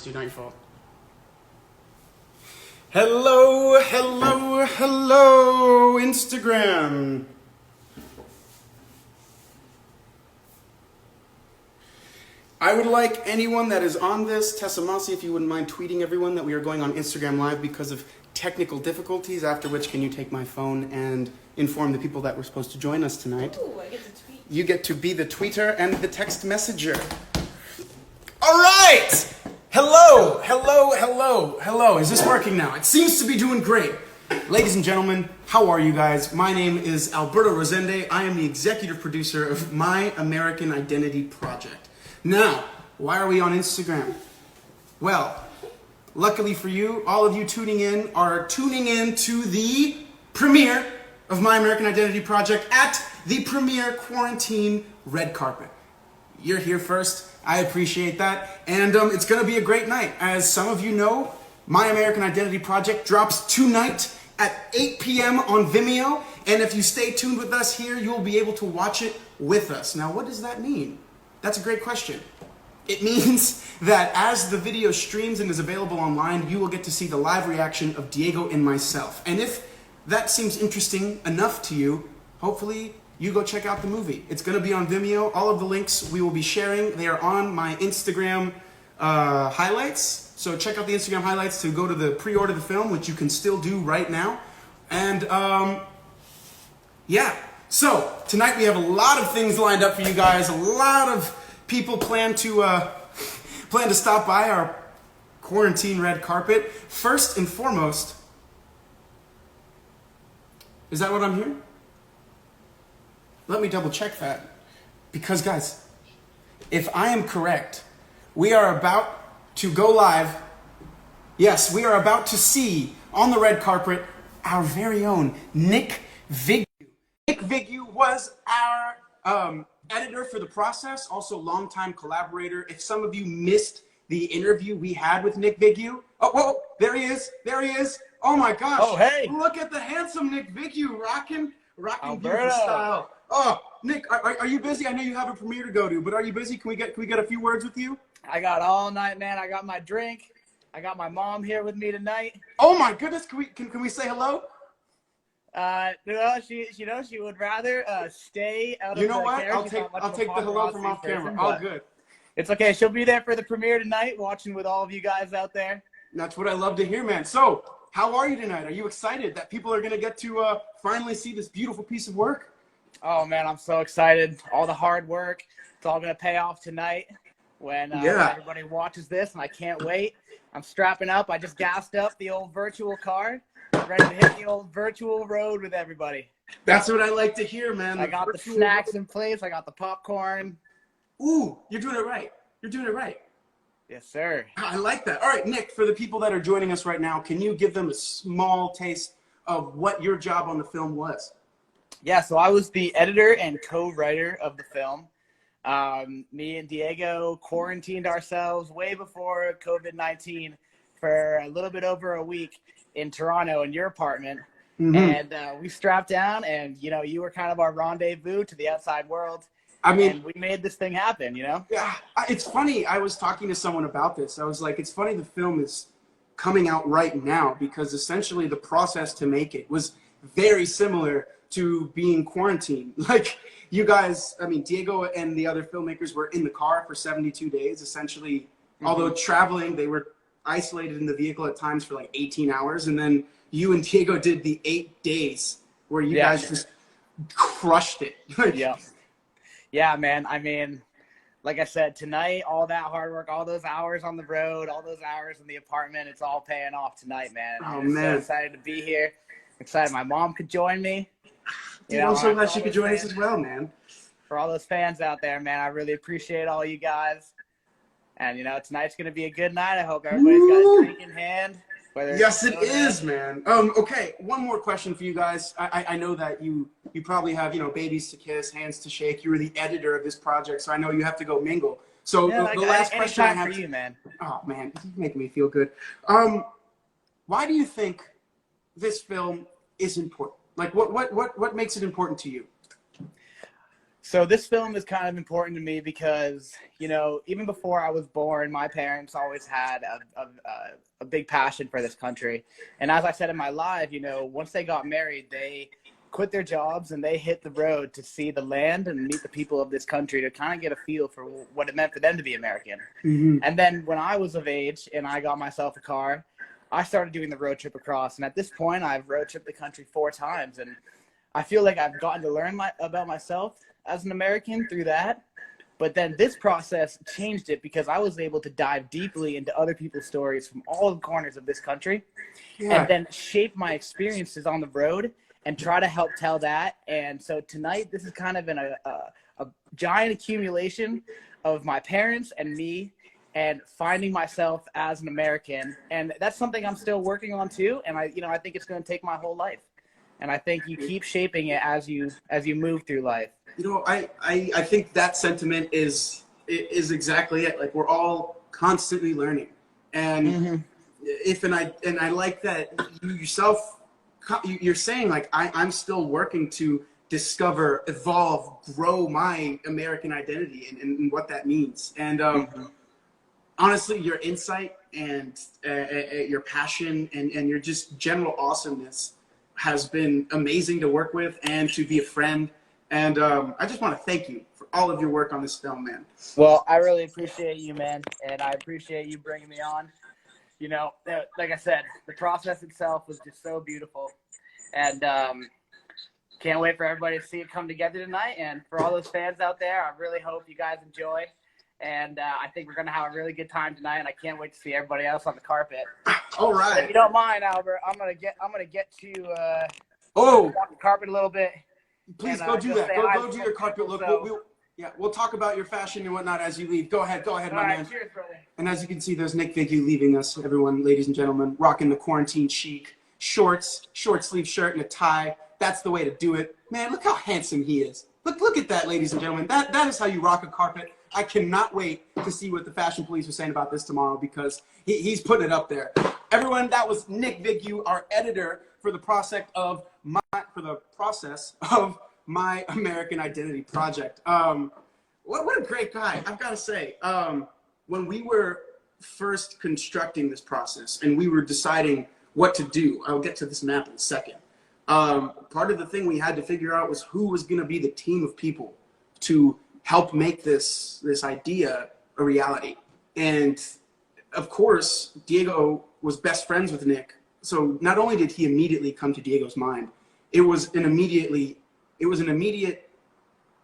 do Nightfall. Hello, hello, hello, Instagram. I would like anyone that is on this, Tessa, Mossey, if you wouldn't mind tweeting everyone that we are going on Instagram Live because of technical difficulties, after which can you take my phone and inform the people that were supposed to join us tonight. Ooh, I get to tweet. You get to be the tweeter and the text messenger. All right! Hello, hello, hello, hello. Is this working now? It seems to be doing great. Ladies and gentlemen, how are you guys? My name is Alberto Rosende. I am the executive producer of My American Identity Project. Now, why are we on Instagram? Well, luckily for you, all of you tuning in are tuning in to the premiere of My American Identity Project at the premiere quarantine red carpet. You're here first. I appreciate that. And it's going to be a great night. As some of you know, My American Identity Project drops tonight at 8 p.m. on Vimeo. And if you stay tuned with us here, you'll be able to watch it with us. Now, what does that mean? That's a great question. It means that as the video streams and is available online, you will get to see the live reaction of Diego and myself. And if that seems interesting enough to you, hopefully you go check out the movie. It's going to be on Vimeo. All of the links we will be sharing, they are on my Instagram highlights. So check out the Instagram highlights to go to the pre-order the film, which you can still do right now. And yeah. So, tonight we have a lot of things lined up for you guys. A lot of people plan to stop by our quarantine red carpet. First and foremost, is that what I'm hearing? Let me double check that. Because guys, if I am correct, we are about to go live. Yes, we are about to see on the red carpet our very own Nick Vig. Nick Vigu was our editor for the process, also longtime collaborator. If some of you missed the interview we had with Nick Vigu, oh, whoa, there he is, there he is. Oh my gosh! Oh hey! Look at the handsome Nick Vigu rocking Alberto. beautiful style. Oh, Nick, are you busy? I know you have a premiere to go to, but are you busy? Can we get a few words with you? I got all night, man. I got my drink. I got my mom here with me tonight. Oh my goodness! Can we say hello? No, she would rather stay out of the You know what? camera. I'll take the hello from off camera. All good. It's okay. She'll be there for the premiere tonight, watching with all of you guys out there. That's what I love to hear, man. So, how are you tonight? Are you excited that people are going to get to finally see this beautiful piece of work? Oh, man, I'm so excited. All the hard work, it's all going to pay off tonight when everybody watches this, and I can't wait. I'm strapping up. I just gassed up the old virtual car, ready to hit the old virtual road with everybody. That's what I like to hear, man. I got the snacks in place. I got the popcorn. Ooh, you're doing it right. You're doing it right. Yes, sir. I like that. All right, Nick, for the people that are joining us right now, can you give them a small taste of what your job on the film was? Yeah, so I was the editor and co-writer of the film. Me and Diego quarantined ourselves way before COVID-19 for a little bit over a week in Toronto in your apartment. Mm-hmm. And we strapped down, and, you know, you were kind of our rendezvous to the outside world. I mean, and we made this thing happen, you know? Yeah, it's funny. I was talking to someone about this. I was like, it's funny the film is coming out right now because essentially the process to make it was very similar to being quarantined. Like, you guys, I mean, Diego and the other filmmakers were in the car for 72 days, essentially. Mm-hmm. Although traveling, they were isolated in the vehicle at times for like 18 hours. And then you and Diego did the 8 days where you guys just crushed it. Yeah. Yeah, man. I mean, like I said, tonight, all that hard work, all those hours on the road, all those hours in the apartment, it's all paying off tonight, man. I'm so excited to be here. Excited my mom could join me. Dude, I'm so glad she could join us as well, man. For all those fans out there, man, I really appreciate all you guys. And, you know, tonight's going to be a good night. I hope everybody's got a drink in hand. Yes, it is, man. Okay, one more question for you guys. I know that you probably have, you know, babies to kiss, hands to shake. You were the editor of this project, so I know you have to go mingle. So the last question I have for you, man. Oh, man, you're making me feel good. Why do you think this film is important? Like, what makes it important to you? So this film is kind of important to me because, you know, even before I was born, my parents always had a big passion for this country. And as I said in my live, you know, once they got married, they quit their jobs and they hit the road to see the land and meet the people of this country to kind of get a feel for what it meant for them to be American. Mm-hmm. And then when I was of age and I got myself a car, I started doing the road trip across. And at this point, I've road tripped the country 4 times. And I feel like I've gotten to learn about myself as an American through that. But then this process changed it because I was able to dive deeply into other people's stories from all the corners of this country and then shape my experiences on the road and try to help tell that. And so tonight, this is kind of a giant accumulation of my parents and me and finding myself as an American. And that's something I'm still working on too. And I think it's going to take my whole life. And I think you keep shaping it as you move through life. You know, I think that sentiment is exactly it. Like, we're all constantly learning. And I like that you yourself, you're saying, like, I'm still working to discover, evolve, grow my American identity and what that means. And honestly, your insight and your passion and your just general awesomeness has been amazing to work with and to be a friend. And I just want to thank you for all of your work on this film, man. Well, I really appreciate you, man. And I appreciate you bringing me on. You know, like I said, the process itself was just so beautiful. And can't wait for everybody to see it come together tonight. And for all those fans out there, I really hope you guys enjoy. And I think we're going to have a really good time tonight. And I can't wait to see everybody else on the carpet. All right. If you don't mind, Albert, I'm gonna get to walk the carpet a little bit. Please and, go do that. Go do your some carpet people, look. so. We'll talk about your fashion and whatnot as you leave. Go ahead, my man. Cheers, brother. And as you can see, there's Nick Vigil leaving us, everyone, ladies and gentlemen, rocking the quarantine chic, shorts, short sleeve shirt, and a tie. That's the way to do it. Man, look how handsome he is. Look at that, ladies and gentlemen. That is how you rock a carpet. I cannot wait to see what the fashion police are saying about this tomorrow because he's putting it up there. Everyone, that was Nick Vigil, our editor for the process of my American Identity project. What a great guy, I've got to say. When we were first constructing this process and we were deciding what to do, I'll get to this map in a second. Part of the thing we had to figure out was who was going to be the team of people to help make this idea a reality. And of course, Diego was best friends with Nick. So not only did he immediately come to Diego's mind, it was an immediate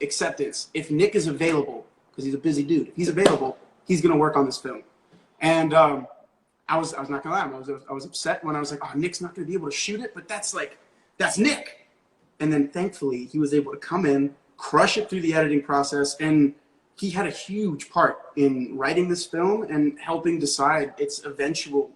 acceptance. If Nick is available, because he's a busy dude, if he's available, he's gonna work on this film. And I was not gonna lie, I was upset when I was like, oh, Nick's not gonna be able to shoot it, but that's Nick. And then thankfully he was able to come in, crush it through the editing process, and he had a huge part in writing this film and helping decide its eventual,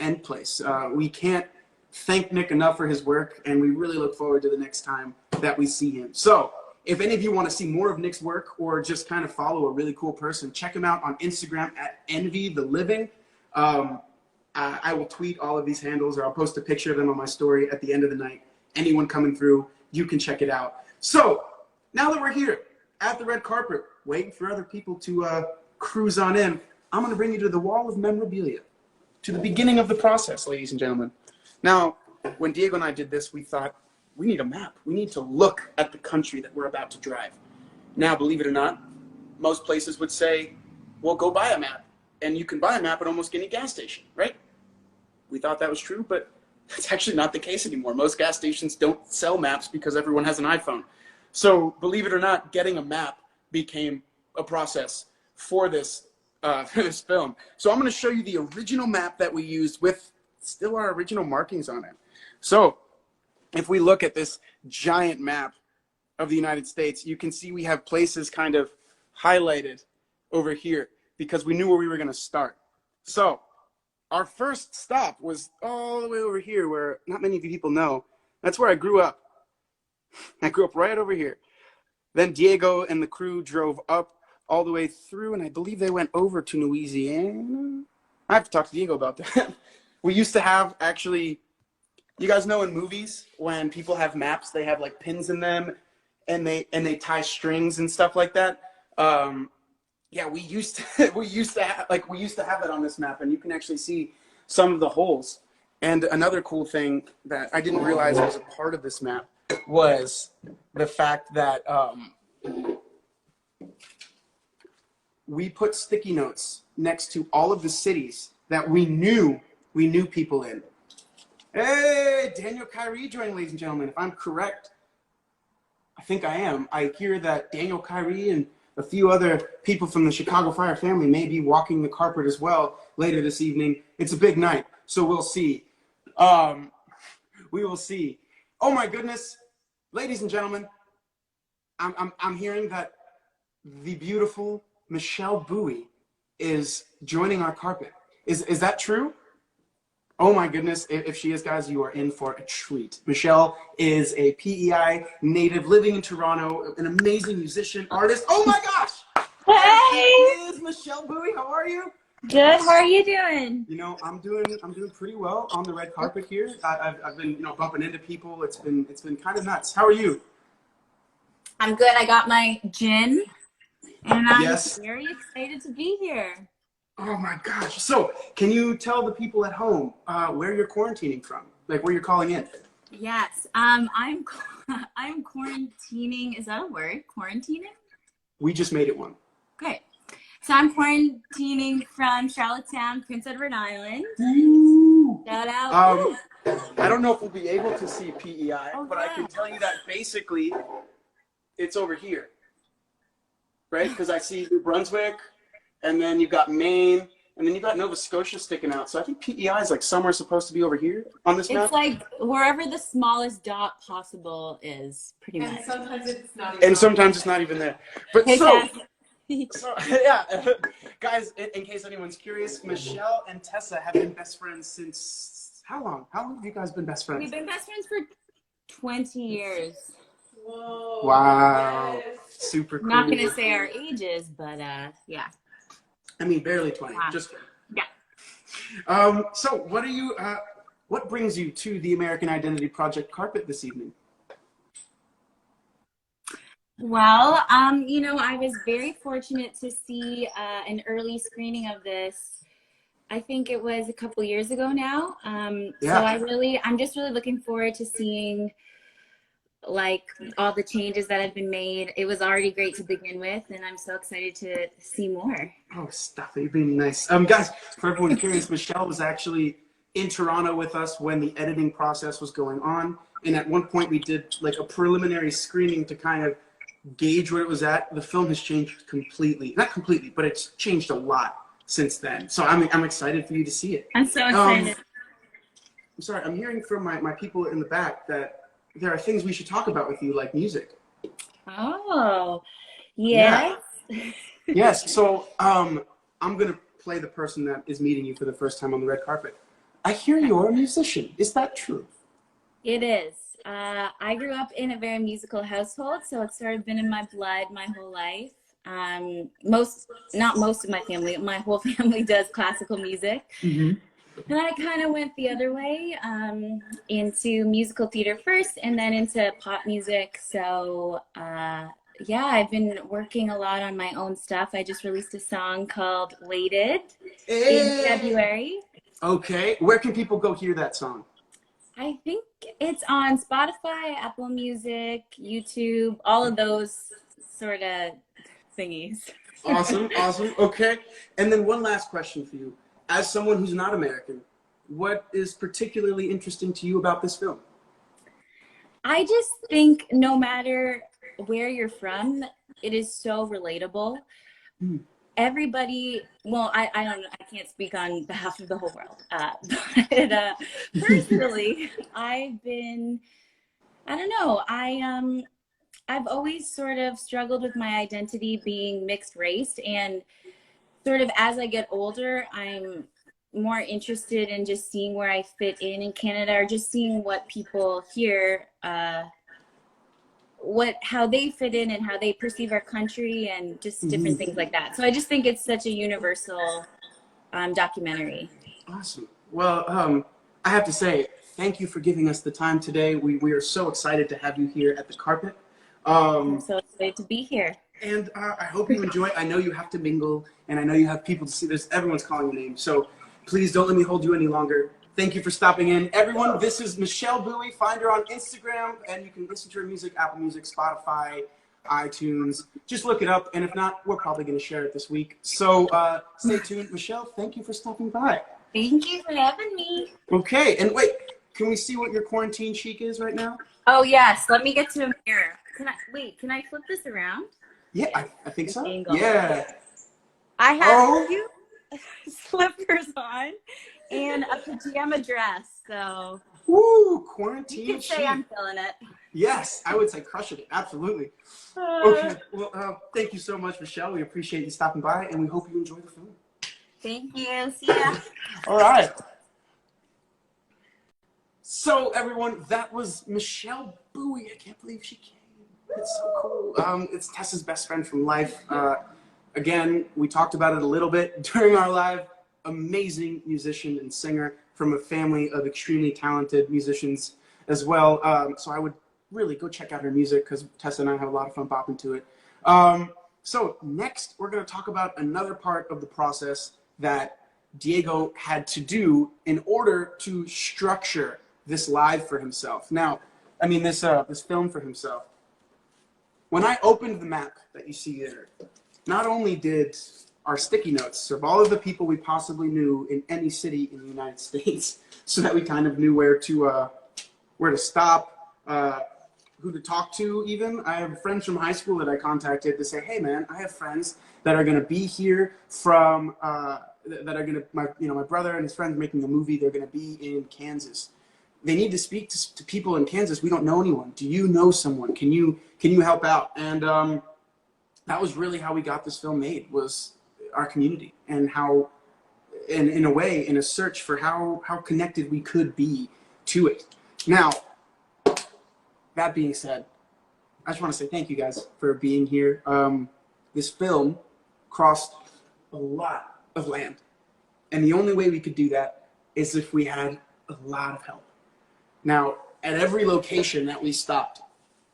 end place. We can't thank Nick enough for his work, and we really look forward to the next time that we see him. So if any of you want to see more of Nick's work or just kind of follow a really cool person, check him out on Instagram at EnvyTheLiving. I will tweet all of these handles, or I'll post a picture of them on my story at the end of the night. Anyone coming through, you can check it out. So now that we're here at the red carpet, waiting for other people to cruise on in, I'm going to bring you to the wall of memorabilia, to the beginning of the process, ladies and gentlemen. Now, when Diego and I did this, we thought, we need a map. We need to look at the country that we're about to drive. Now, believe it or not, most places would say, well, go buy a map. And you can buy a map at almost any gas station, right? We thought that was true, but that's actually not the case anymore. Most gas stations don't sell maps because everyone has an iPhone. So, believe it or not, getting a map became a process for this film. So I'm going to show you the original map that we used with still our original markings on it. So if we look at this giant map of the United States, you can see we have places kind of highlighted over here because we knew where we were going to start. So our first stop was all the way over here where not many people know. That's where I grew up. I grew up right over here. Then Diego and the crew drove up all the way through, and I believe they went over to Louisiana. I have to talk to Diego about that. We used to have, actually, you guys know in movies, when people have maps, they have like pins in them, and they tie strings and stuff like that. Yeah, we used to we used to have that on this map, and you can actually see some of the holes. And another cool thing that I didn't realize was a part of this map was the fact that we put sticky notes next to all of the cities that we knew people in. Hey, Daniel Kyri joining, ladies and gentlemen. If I'm correct, I think I am. I hear that Daniel Kyri and a few other people from the Chicago Fire family may be walking the carpet as well later this evening. It's a big night, so we'll see. We will see. Oh my goodness, ladies and gentlemen, I'm hearing that the beautiful Michelle Bowie is joining our carpet. Is that true? Oh my goodness, if she is, guys, you are in for a treat. Michelle is a PEI native living in Toronto, an amazing musician, artist. Oh my gosh! Hey! There is Michelle Bowie. How are you? Good. How are you doing? You know, I'm doing pretty well on the red carpet here. I've been, bumping into people. It's been kind of nuts. How are you? I'm good. I got my gin, and I'm Yes. very excited to be here. Oh my gosh. So, can you tell the people at home where you're quarantining from? Like where you're calling in? Yes. I'm quarantining. Is that a word? Quarantining? We just made it one. Great. So I'm quarantining from Charlottetown, Prince Edward Island. Ooh. Shout out. I don't know if we'll be able to see PEI, Oh, but I can tell you that basically it's over here, right? Because I see New Brunswick, and then you've got Maine, and then you've got Nova Scotia sticking out. So I think PEI is like somewhere supposed to be over here on this map. It's like wherever the smallest dot possible is, pretty much. And sometimes it's not even. And sometimes it's not even there. But Hey, so, Tess. so yeah, guys, in case anyone's curious, Michelle and Tessa have been best friends since how long? How long have you guys been best friends? We've been best friends for 20 years. Whoa. Wow. Yes. Super cool. Not gonna say our ages, but yeah. I mean, barely 20. Wow. Just kidding. Yeah. So what are you? What brings you to the American Identity Project carpet this evening? Well, I was very fortunate to see an early screening of this. I think it was a couple years ago now. Yeah. So I'm just really looking forward to seeing like all the changes that have been made. It was already great to begin with, and I'm so excited to see more. Oh, stop it. You're being nice. Guys, for everyone curious, Michelle was actually in Toronto with us when the editing process was going on. And at one point we did like a preliminary screening to kind of gauge where it was at. The film has changed completely. Not completely, but it's changed a lot since then. So I'm excited for you to see it. I'm so excited. I'm sorry, I'm hearing from my people in the back that there are things we should talk about with you, like music. Oh, yes. Yeah. Yes, so I'm going to play the person that is meeting you for the first time on the red carpet. I hear you're a musician. Is that true? It is. I grew up in a very musical household, so it's sort of been in my blood my whole life. Not most of my family, my whole family does classical music. Mm-hmm. And I kind of went the other way, into musical theater first and then into pop music. So, yeah, I've been working a lot on my own stuff. I just released a song called Waited in February. Okay. Where can people go hear that song? I think it's on Spotify, Apple Music, YouTube, all of those sort of thingies. Awesome, awesome. Okay. And then one last question for you. As someone who's not American, what is particularly interesting to you about this film? I just think no matter where you're from, it is so relatable. Mm. Everybody, well, I don't know, I can't speak on behalf of the whole world. But personally, I don't know, I've always sort of struggled with my identity being mixed race, and sort of as I get older, I'm more interested in just seeing where I fit in Canada, or just seeing what people here, how they fit in and how they perceive our country, and just different things like that. So I just think it's such a universal documentary. Awesome. Well, I have to say, thank you for giving us the time today. We are so excited to have you here at the carpet. I'm so excited to be here. And I hope you enjoy. I know you have to mingle, and I know you have people to see this. Everyone's calling your name, so please don't let me hold you any longer. Thank you for stopping in. Everyone, this is Michelle Bowie. Find her on Instagram, and you can listen to her music, Apple Music, Spotify, iTunes. Just look it up, and if not, we're probably going to share it this week. So stay tuned. Michelle, thank you for stopping by. Thank you for having me. Okay, and wait, can we see what your quarantine chic is right now? Oh, yes. Let me get to a mirror. Can I flip this around? Yeah, I think so. Angle. Yeah. I have cute slippers on and a pajama dress, so Woo, quarantine you can say chic. I'm feeling it. Yes, I would say crushing it. Absolutely. Okay, well, thank you so much, Michelle. We appreciate you stopping by, and we hope you enjoy the film. Thank you. See ya. All right. So, everyone, that was Michelle Bowie. I can't believe she came. It's so cool. It's Tessa's best friend from life. Again, we talked about it a little bit during our live. Amazing musician and singer from a family of extremely talented musicians as well. So I would really go check out her music because Tessa and I have a lot of fun bopping to it. So next, we're going to talk about another part of the process that Diego had to do in order to structure this live for himself. Now, I mean this film for himself. When I opened the map that you see there, not only did our sticky notes of all of the people we possibly knew in any city in the United States, so that we kind of knew where to stop, who to talk to even. I have friends from high school that I contacted to say, hey man, I have friends that are going to be here from, that are going to, my brother and his friends making a movie, they're going to be in Kansas. They need to speak to people in Kansas. We don't know anyone. Do you know someone? Can you help out? And that was really how we got this film made, was our community, and how, in a way, in a search for how connected we could be to it. Now, that being said, I just want to say thank you guys for being here. This film crossed a lot of land, and the only way we could do that is if we had a lot of help. Now, at every location that we stopped,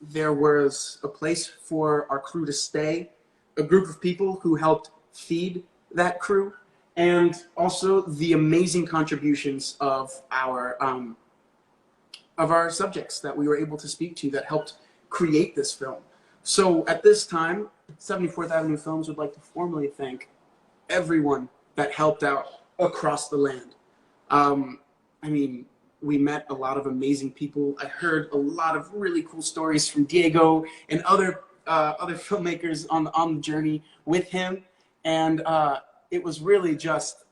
there was a place for our crew to stay, a group of people who helped feed that crew, and also the amazing contributions of our subjects that we were able to speak to that helped create this film. So at this time, 74th Avenue Films would like to formally thank everyone that helped out across the land. I mean, we met a lot of amazing people. I heard a lot of really cool stories from Diego and other filmmakers on the journey with him, and it was really just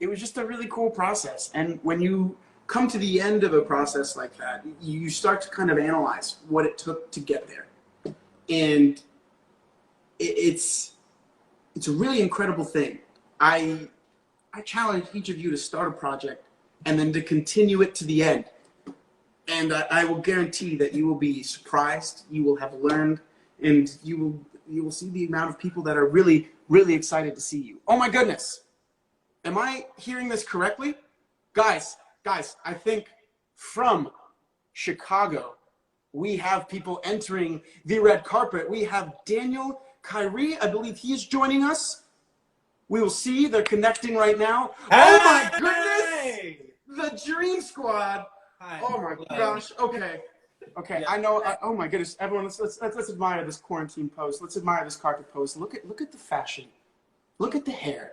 a really cool process. And when you come to the end of a process like that, you start to kind of analyze what it took to get there, and it's a really incredible thing. I challenge each of you to start a project and then to continue it to the end. And I will guarantee that you will be surprised, you will have learned, and you will see the amount of people that are really, really excited to see you. Oh my goodness. Am I hearing this correctly? Guys, I think from Chicago, we have people entering the red carpet. We have Daniel Kyri, I believe he is joining us. We will see, they're connecting right now. Hey! Oh my goodness! The Dream Squad. Hi. Oh my gosh. Okay. Yeah. I know. Oh my goodness. Everyone, let's admire this quarantine pose. Let's admire this carpet pose. Look at the fashion. Look at the hair.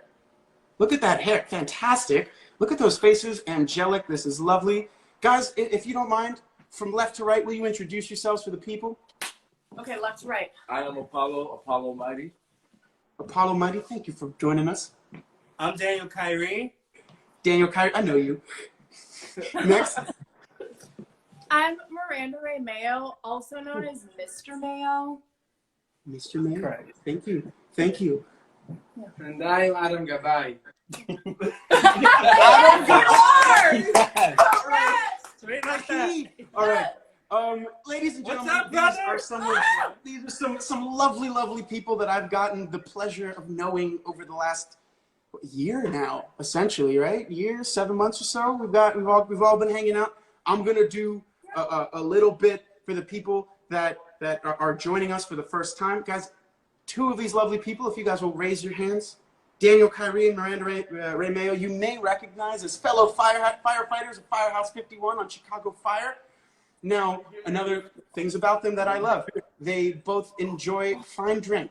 Look at that hair. Fantastic. Look at those faces. Angelic. This is lovely. Guys, if you don't mind, from left to right, will you introduce yourselves for the people? Okay, left to right. I am Apollo Mighty. Apollo Mighty, thank you for joining us. I'm Daniel Kyri. Daniel Kyri, I know you. Next. I'm Miranda Ray Mayo, also known as Mr. Mayo. Mr. Mayo. Correct. Thank you. Thank you. And I'm Adam Gabay. Straight like that. All right. Ladies and gentlemen, What's up, brother? these are some lovely, lovely people that I've gotten the pleasure of knowing over the last year now, essentially, right? Year, 7 months or so. We've all been hanging out. I'm gonna do a little bit for the people that are joining us for the first time. Guys, two of these lovely people, if you guys will raise your hands. Daniel Kyri and Miranda Ray Mayo, you may recognize as fellow firefighters of Firehouse 51 on Chicago Fire. Now, another things about them that I love. They both enjoy fine drink.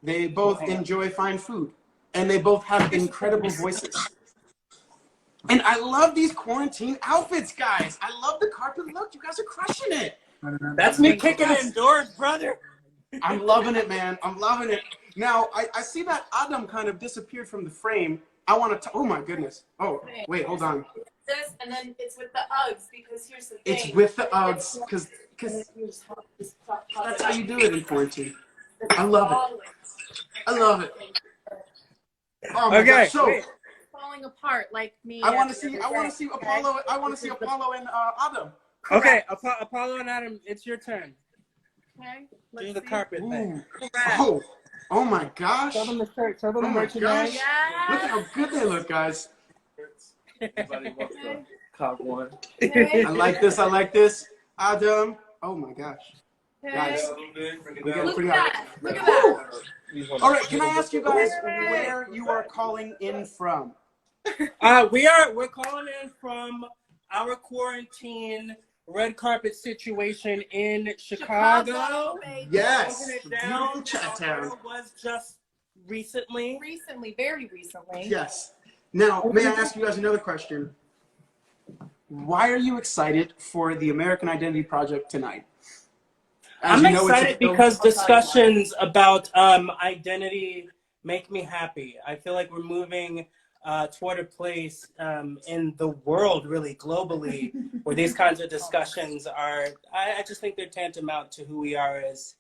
They both enjoy fine food. And they both have incredible voices. And I love these quarantine outfits, guys. I love the carpet look. You guys are crushing it. That's me kicking indoors, brother. I'm loving it, man. I'm loving it. Now, I see that Adam kind of disappeared from the frame. I want to, oh my goodness. Oh, wait, hold on. This, and then it's with the Uggs, because here's the thing. It's with the Uggs, because that's how you do it in quarantine. I love it. I love it. Oh my gosh. So, falling apart like me. I want to see Apollo. I want to see Apollo and Adam. Okay, Apollo and Adam, it's your turn. Okay. Do the carpet thing. Oh my gosh. Show them the shirt. Show them the Oh my merchandise. gosh. Look at how good they look, guys. Cop one. Okay. I like this. I like this. Adam. Oh my gosh. Okay. Guys, we got it Look pretty at hard. that. Look at that. All right, can I ask you guys where you are calling in from? We're calling in from our quarantine red carpet situation in Chicago. baby. Yes, Holding it beautiful down. Chinatown. It was just recently. Recently, very recently. Yes. Now, may I ask you guys another question? Why are you excited for the American Identity Project tonight? As I'm you know, it's excited because discussions about identity make me happy. I feel like we're moving toward a place in the world, really globally, where these kinds of discussions are, I just think they're tantamount to who we are as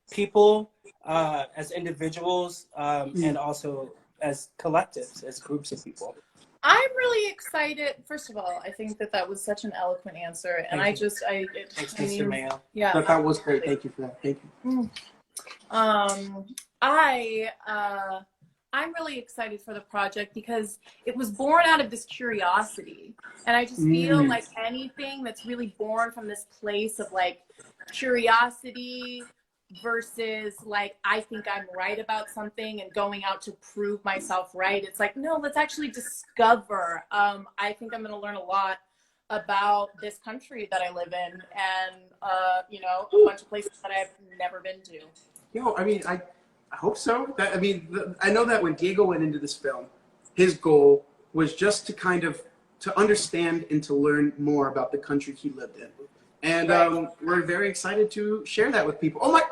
people, as individuals, and also as collectives, as groups of people. I'm really excited. First of all, I think that was such an eloquent answer, and Thanks, Mr. Mayo. Yeah. that was great. Thank you for that. Thank you. I'm really excited for the project because it was born out of this curiosity, and I just feel like anything that's really born from this place of like curiosity versus like I think I'm right about something and going out to prove myself right. It's like, no, let's actually discover. I think I'm going to learn a lot about this country that I live in, and you know, a bunch of places that I've never been to. Yo, I mean, I hope so. I know that when Diego went into this film, his goal was just to kind of to understand and to learn more about the country he lived in. And we're very excited to share that with people. Oh my,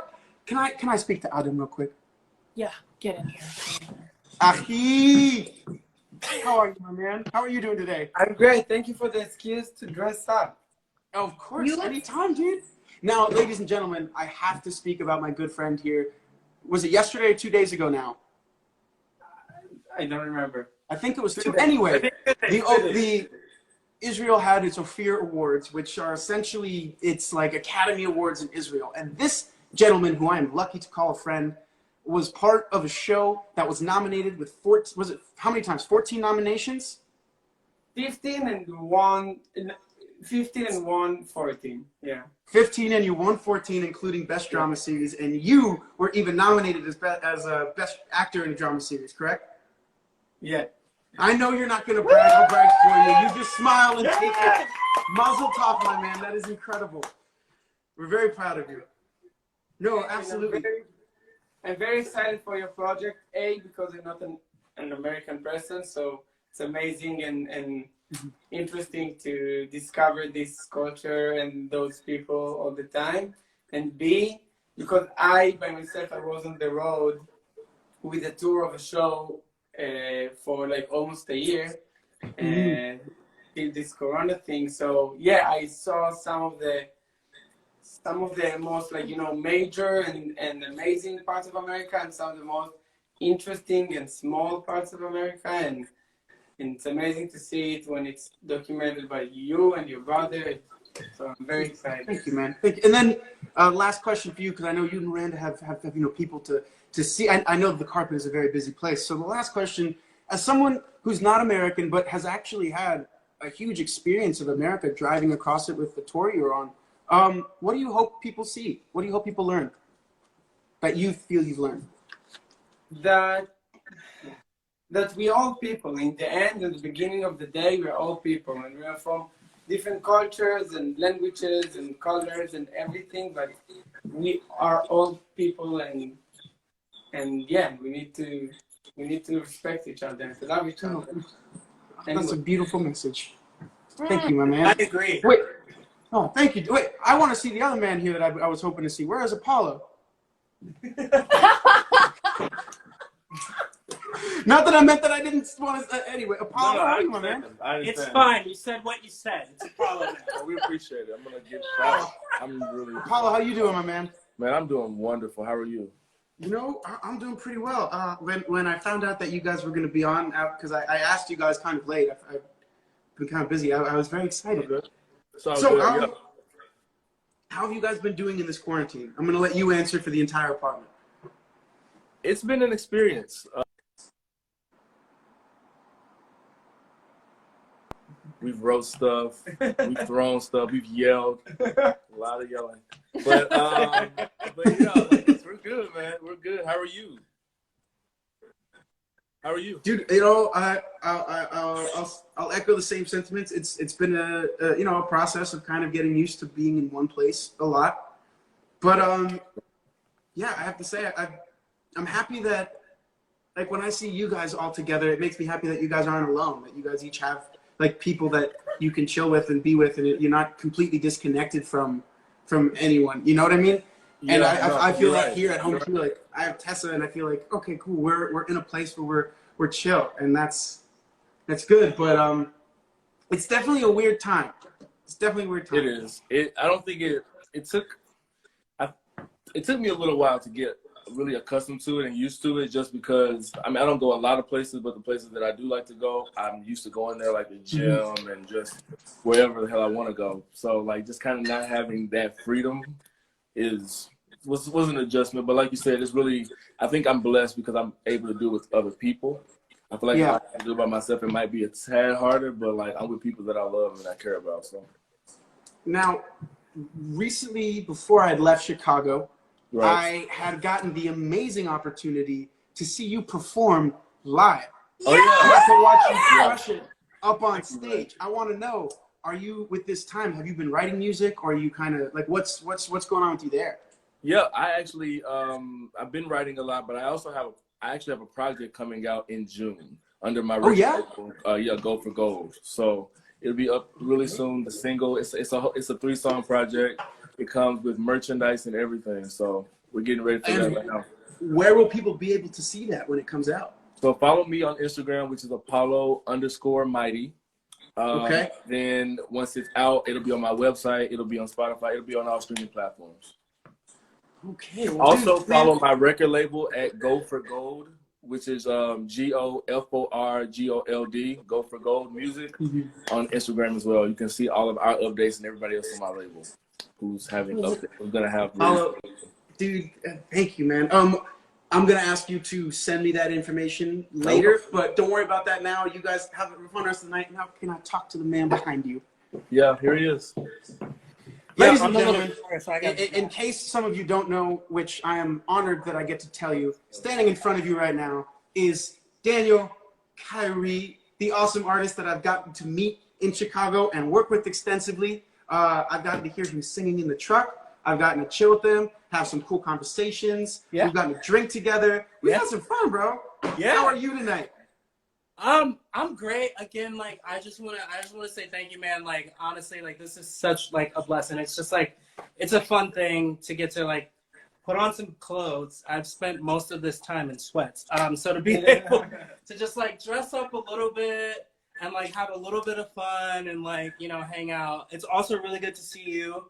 can I speak to Adam real quick? Yeah, get in here. Ahi! How are you, my man? How are you doing today? I'm great. Thank you for the excuse to dress up. Of course, anytime, dude. Now, ladies and gentlemen, I have to speak about my good friend here. Was it yesterday or 2 days ago now? I don't remember. I think it was two. Anyway, the Israel had its Ophir Awards, which are essentially, it's like Academy Awards in Israel. And this gentleman, who I am lucky to call a friend, was part of a show that was nominated with 14, was it, how many times? 14 nominations? 15 and 1, 15 and 1, 14. Yeah. 15, and you won 14, including Best Drama Series. And you were even nominated as Best Actor in a Drama Series, correct? Yeah. I know you're not going to brag. I'll brag for you. You just smile and take it. Mazel tov, my man. That is incredible. We're very proud of you. No, absolutely. I'm very excited for your project. Because I'm not an American person, so it's amazing and interesting to discover this culture and those people all the time. And B, because I, by myself, I was on the road with a tour of a show for like almost a year and till this Corona thing. So yeah, I saw some of the most, like, you know, major and amazing parts of America, and some of the most interesting and small parts of America, and it's amazing to see it when it's documented by you and your brother. So I'm very excited. Thank you, man. Thank you. And then last question for you, because I know you and Miranda have you know, people to see. I know the carpet is a very busy place. So the last question, as someone who's not American but has actually had a huge experience of America, driving across it with the tour you're on, What do you hope people see? What do you hope people learn that you feel you've learned? That we all people. In the end, in the beginning of the day, we're all people, and we are from different cultures and languages and colors and everything, but we are all people, and yeah, we need to respect each other, to love each other. That's a beautiful message. Thank you, my man. I agree. Wait. Oh, thank you. Wait, I want to see the other man here that I was hoping to see. Where is Apollo? Not that I meant that I didn't want to. Anyway, Apollo, how are you, my man? It's fine. You said what you said. It's Apollo now. Well, we appreciate it. I'm gonna get back. I'm really. Apollo, how you doing, my man? Man, I'm doing wonderful. How are you? You know, I'm doing pretty well. When I found out that you guys were going to be on, because I asked you guys kind of late. I've been kind of busy. I was very excited. So, how have you guys been doing in this quarantine? I'm going to let you answer for the entire apartment. It's been an experience. We've wrote stuff, we've thrown stuff, we've yelled, a lot of yelling. But yeah, we're good, man. We're good. How are you? How are you, dude? You know, I'll echo the same sentiments. It's been a process of kind of getting used to being in one place a lot. But yeah, I have to say I'm happy that, like, when I see you guys all together, it makes me happy that you guys aren't alone. That you guys each have like people that you can chill with and be with, and you're not completely disconnected from anyone. You know what I mean? Yeah, and I feel like here at home too, like I have Tessa, and I feel like, okay, cool, we're in a place where we're chill, and that's good. But it's definitely a weird time. It's definitely a weird time. It is. I don't think it took me a little while to get really accustomed to it and used to it, just because I don't go a lot of places, but the places that I do like to go, I'm used to going there, like the gym and just wherever the hell I want to go. So like just kind of not having that freedom was an adjustment. But like you said, it's really, I think I'm blessed because I'm able to do it with other people. I feel like if I can do it by myself, it might be a tad harder, but like I'm with people that I love and I care about. So now, recently, before I had left Chicago, right, I had gotten the amazing opportunity to see you perform live. Oh yeah, I got to watch you crush it up on stage. I want to know, are you, with this time, have you been writing music, or are you kind of like, what's going on with you there? Yeah, I actually I've been writing a lot, but I actually have a project coming out in June under my label, Go for Gold. So it'll be up really soon. The single, it's a 3-song project. It comes with merchandise and everything. So we're getting ready for that right now. Where will people be able to see that when it comes out? So follow me on Instagram, which is Apollo_Mighty. Okay. Then once it's out, it'll be on my website. It'll be on Spotify. It'll be on all streaming platforms. Okay. Well, also follow my record label at Go for Gold, which is GOFORGOLD, Go for Gold Music, on Instagram as well. You can see all of our updates and everybody else on my label who's having updates. Who's gonna have. Dude, thank you, man. I'm gonna ask you to send me that information later, but don't worry about that now. You guys have a fun rest of the night. Now, can I talk to the man behind you? Yeah, here he is. Ladies and gentlemen, in case some of you don't know, which I am honored that I get to tell you, standing in front of you right now is Daniel Kyri, the awesome artist that I've gotten to meet in Chicago and work with extensively. I've gotten to hear him singing in the truck. I've gotten to chill with him, have some cool conversations. Yeah. We've gotten to drink together. We had some fun, bro. Yeah. How are you tonight? I'm great. Again, like I just wanna say thank you, man. Like honestly, like this is such like a blessing. It's just like it's a fun thing to get to like put on some clothes. I've spent most of this time in sweats. So to be able to just like dress up a little bit and like have a little bit of fun and like, you know, hang out. It's also really good to see you.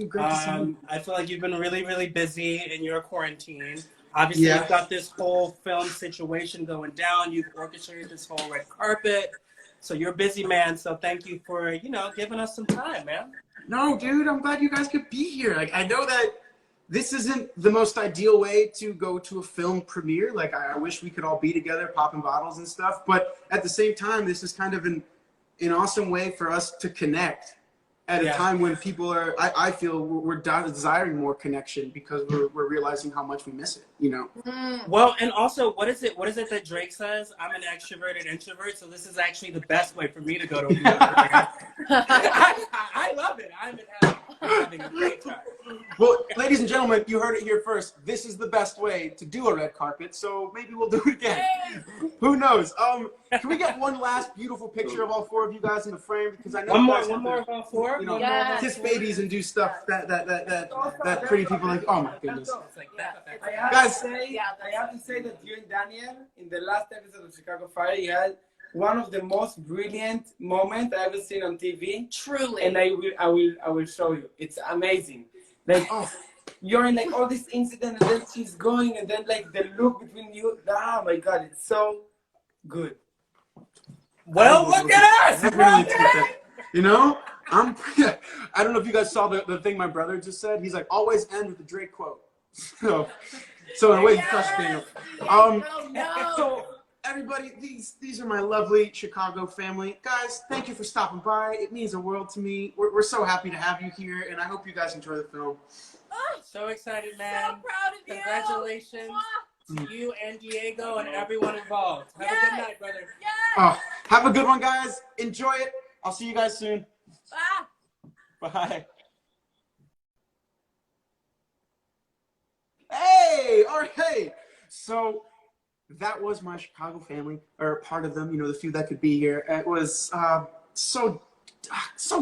Great to see you. I feel like you've been really, really busy in your quarantine. Obviously, you've got this whole film situation going down. You've orchestrated this whole red carpet. So you're a busy, man. So thank you for, you know, giving us some time, man. No, dude, I'm glad you guys could be here. Like, I know that this isn't the most ideal way to go to a film premiere. Like, I wish we could all be together, popping bottles and stuff. But at the same time, this is kind of an awesome way for us to connect at a time when people are, I feel we're desiring more connection because we're realizing how much we miss it, you know? Well, and also, what is it that Drake says? I'm an extroverted introvert, so this is actually the best way for me to go to a music event. I love it. I'm having a great time. Well, ladies and gentlemen, you heard it here first. This is the best way to do a red carpet, so maybe we'll do it again. Who knows? Can we get one last beautiful picture of all four of you guys in the frame? Because I know one more of all four. You know, Yes. kiss babies and do stuff that pretty people like. Oh my goodness, I have to say that you and Daniel, in the last episode of Chicago Fire, you had one of the most brilliant moments I ever seen on TV. Truly. And I will show you. It's amazing. Like, you're in like all this incident, and then she's going, and then like the look between you. Oh my God, it's so good. Well, look at us! You know, I don't know if you guys saw the thing my brother just said. He's like, always end with the Drake quote. So in a way, you crushed me. So everybody, these are my lovely Chicago family. Guys, thank you for stopping by. It means the world to me. We're so happy to have you here, and I hope you guys enjoy the film. So excited, man. So proud of you. Congratulations to you and Diego and everyone involved. Have a good night, brother. Have a good one, guys. Enjoy it. I'll see you guys soon. Bye. Hey, all right. So that was my Chicago family, or part of them, you know, the few that could be here. It was so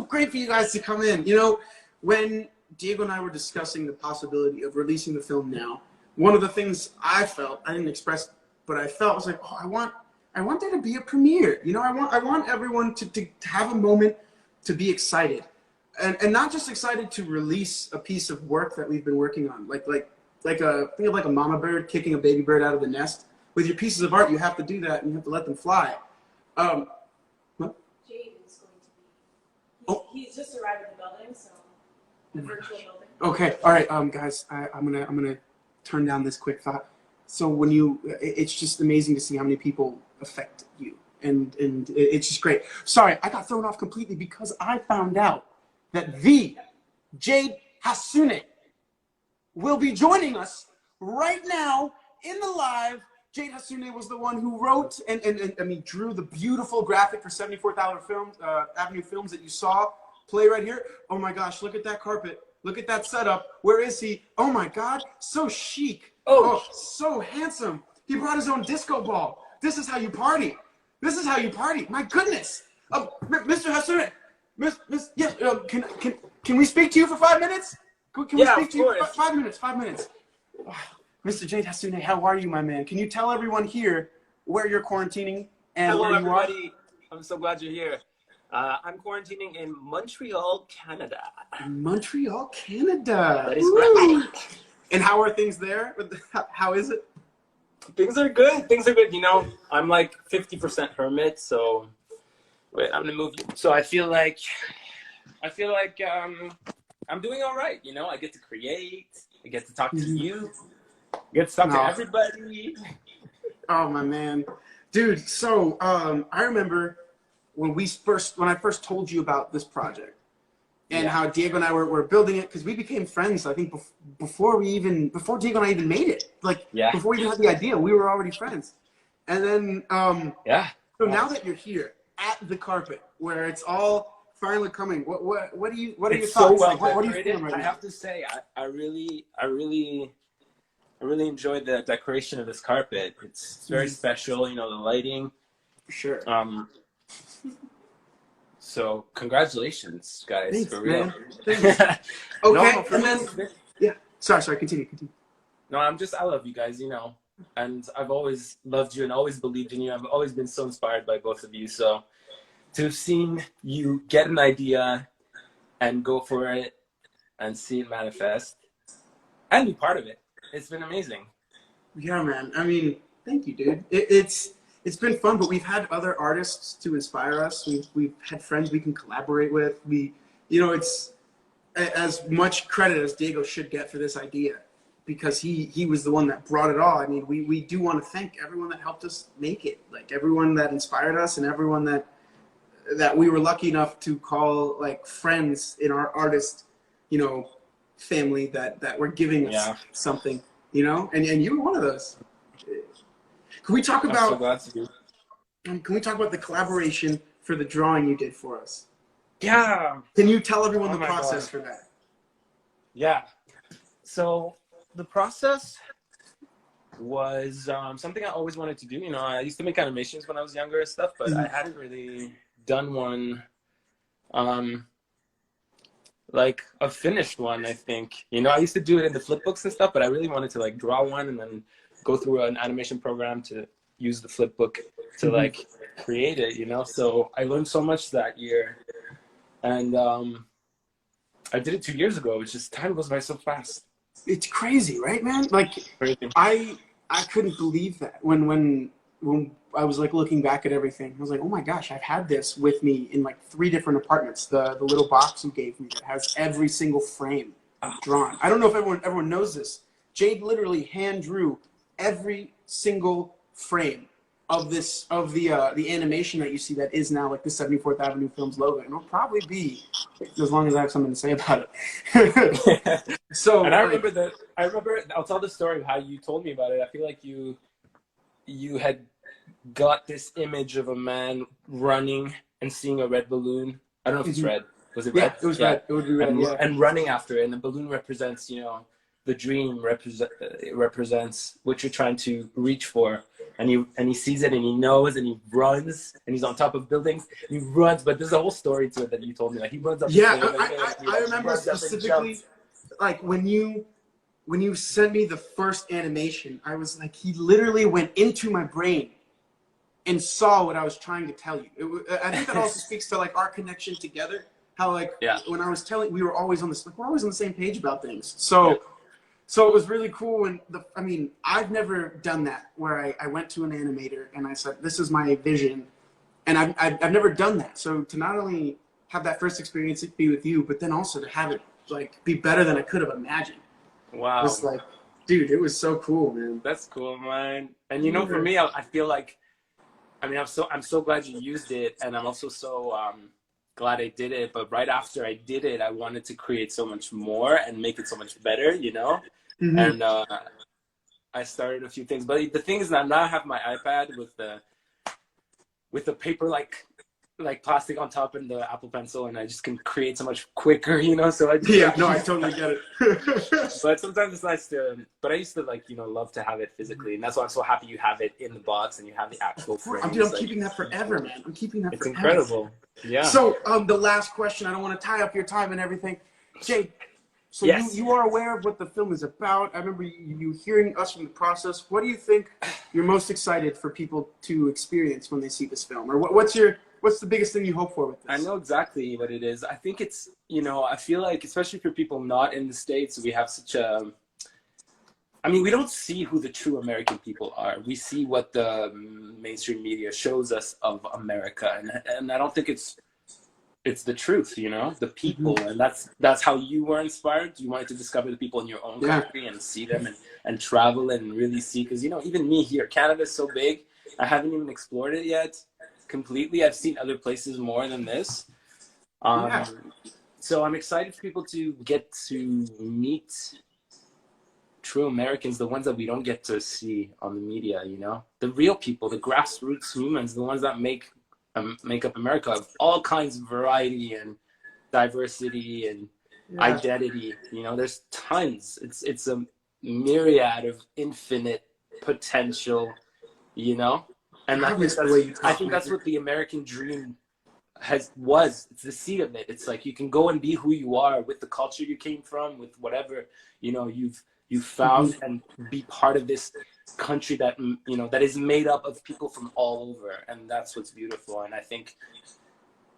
great for you guys to come in. You know, when Diego and I were discussing the possibility of releasing the film now, one of the things I felt, I didn't express, but I felt was like, I want there to be a premiere. You know, I want everyone to have a moment to be excited, and not just excited to release a piece of work that we've been working on, think of like a mama bird kicking a baby bird out of the nest. With your pieces of art, you have to do that, and you have to let them fly. Jade is going to be. He's just arrived at the building, so the virtual building. Okay, all right, guys, I'm gonna turn down this quick thought. So it's just amazing to see how many people affect you, and it's just great. Sorry, I got thrown off completely because I found out that the Jade Hassouné will be joining us right now in the live. Jade Hassouné was the one who wrote and drew the beautiful graphic for $74 Films, Avenue Films that you saw play right here. Oh my gosh, look at that carpet. Look at that setup. Where is he? Oh my God, so chic. Oh, so handsome. He brought his own disco ball. This is how you party. This is how you party. My goodness. Mr. Hassouné, yes, can we speak to you for 5 minutes? Can we speak to you? 5 minutes, 5 minutes. Oh, Mr. Jade Hassouné, how are you, my man? Can you tell everyone here where you're quarantining and Hello, where you are? everybody. I'm so glad you're here. I'm quarantining in Montreal, Canada. Montreal, Canada. That is right. And how are things there? How is it? Things are good. Things are good. You know, I'm like 50% hermit, so wait, I'm gonna move you. So I feel like I'm doing all right. You know, I get to create. I get to talk to you. I get to talk to everybody. Oh my man, dude. So I remember when I first told you about this project and how Diego and I were building it, because we became friends. I think before Diego and I even made it, before we even had the idea, we were already friends. And then so now that you're here at the carpet where it's all finally coming, what are your thoughts? So well what are you feeling right now? I have to say, I really enjoyed the decoration of this carpet. It's very special, you know, the lighting. For sure. So congratulations, guys. Thanks, for real. man. Thanks. Okay, No, and then sorry, continue. No, I love you guys, you know, and I've always loved you and always believed in you. I've always been so inspired by both of you. So to have seen you get an idea and go for it and see it manifest and be part of it, it's been amazing. Yeah, man. I mean, thank you, dude. It's been fun, but we've had other artists to inspire us. We've had friends we can collaborate with. It's as much credit as Diego should get for this idea, because he was the one that brought it all. I mean, we do want to thank everyone that helped us make it, like everyone that inspired us and everyone that that we were lucky enough to call like friends in our artist, family that were giving us something, and you were one of those. Can we talk I'm so about? glad to be. Can we talk about the collaboration for the drawing you did for us? Yeah. Can you tell everyone Oh the my process God. for that? Yeah. So the process was something I always wanted to do. I used to make animations when I was younger and stuff, but I hadn't really done one, like a finished one, I think. I used to do it in the flip books and stuff, but I really wanted to like draw one and then go through an animation program to use the flip book to like create it, So I learned so much that year. And I did it 2 years ago. It's just time goes by so fast. It's crazy, right, man? Like, Crazy. I couldn't believe that when I was like looking back at everything. I was like, oh my gosh, I've had this with me in like 3 different apartments. The little box you gave me that has every single frame drawn. I don't know if everyone knows this. Jade literally hand drew every single frame of the animation that you see that is now like the 74th Avenue Films logo, and it'll probably be as long as I have something to say about it. So, and I remember I'll tell the story of how you told me about it. I feel like you had got this image of a man running and seeing a red balloon. I don't know if it's red. Was it red? Yeah, it was red. It would be red, and running after it, and the balloon represents, the dream represents what you're trying to reach for. And he sees it and he knows and he runs and he's on top of buildings and he runs, but there's a whole story to it that you told me. Like he runs up. I remember specifically, like when you sent me the first animation, I was like, he literally went into my brain and saw what I was trying to tell you. I think that also speaks to like our connection together. How like when I was telling, we were always on this, like we're always on the same page about things. So. So it was really cool when I've never done that where I went to an animator and I said, this is my vision. And I've never done that. So to not only have that first experience be with you, but then also to have it like be better than I could have imagined. Wow. It was like, dude, it was so cool, man. That's cool, man. And for me, I feel like, I'm so glad you used it. And I'm also so glad I did it. But right after I did it, I wanted to create so much more and make it so much better, And I started a few things, but the thing is that now I have my iPad with the paper like plastic on top and the Apple Pencil, and I just can create so much quicker, So I totally get it. But sometimes it's nice but I used to love to have it physically, and that's why I'm so happy you have it in the box and you have the actual frame. I'm keeping that forever, man. I'm keeping that forever. It's incredible. Yeah. So the last question, I don't want to tie up your time and everything, Jade. So you are aware of what the film is about. I remember you hearing us from the process. What do you think you're most excited for people to experience when they see this film? Or what's the biggest thing you hope for with this? I know exactly what it is. I think it's, I feel like, especially for people not in the States, we have such a, we don't see who the true American people are. We see what the mainstream media shows us of America. And I don't think it's the truth, the people. And that's how you were inspired. You wanted to discover the people in your own country and see them and travel and really see, because even me here, Canada's so big, I haven't even explored it yet completely. I've seen other places more than this. So I'm excited for people to get to meet true Americans, the ones that we don't get to see on the media, the real people, the grassroots humans, the ones that make up America, of all kinds of variety and diversity and identity. There's tons. It's a myriad of infinite potential, and I think that's what the American dream was. It's the seed of it. It's like you can go and be who you are with the culture you came from, with whatever you've found, and be part of this country that that is made up of people from all over, and that's what's beautiful. And I think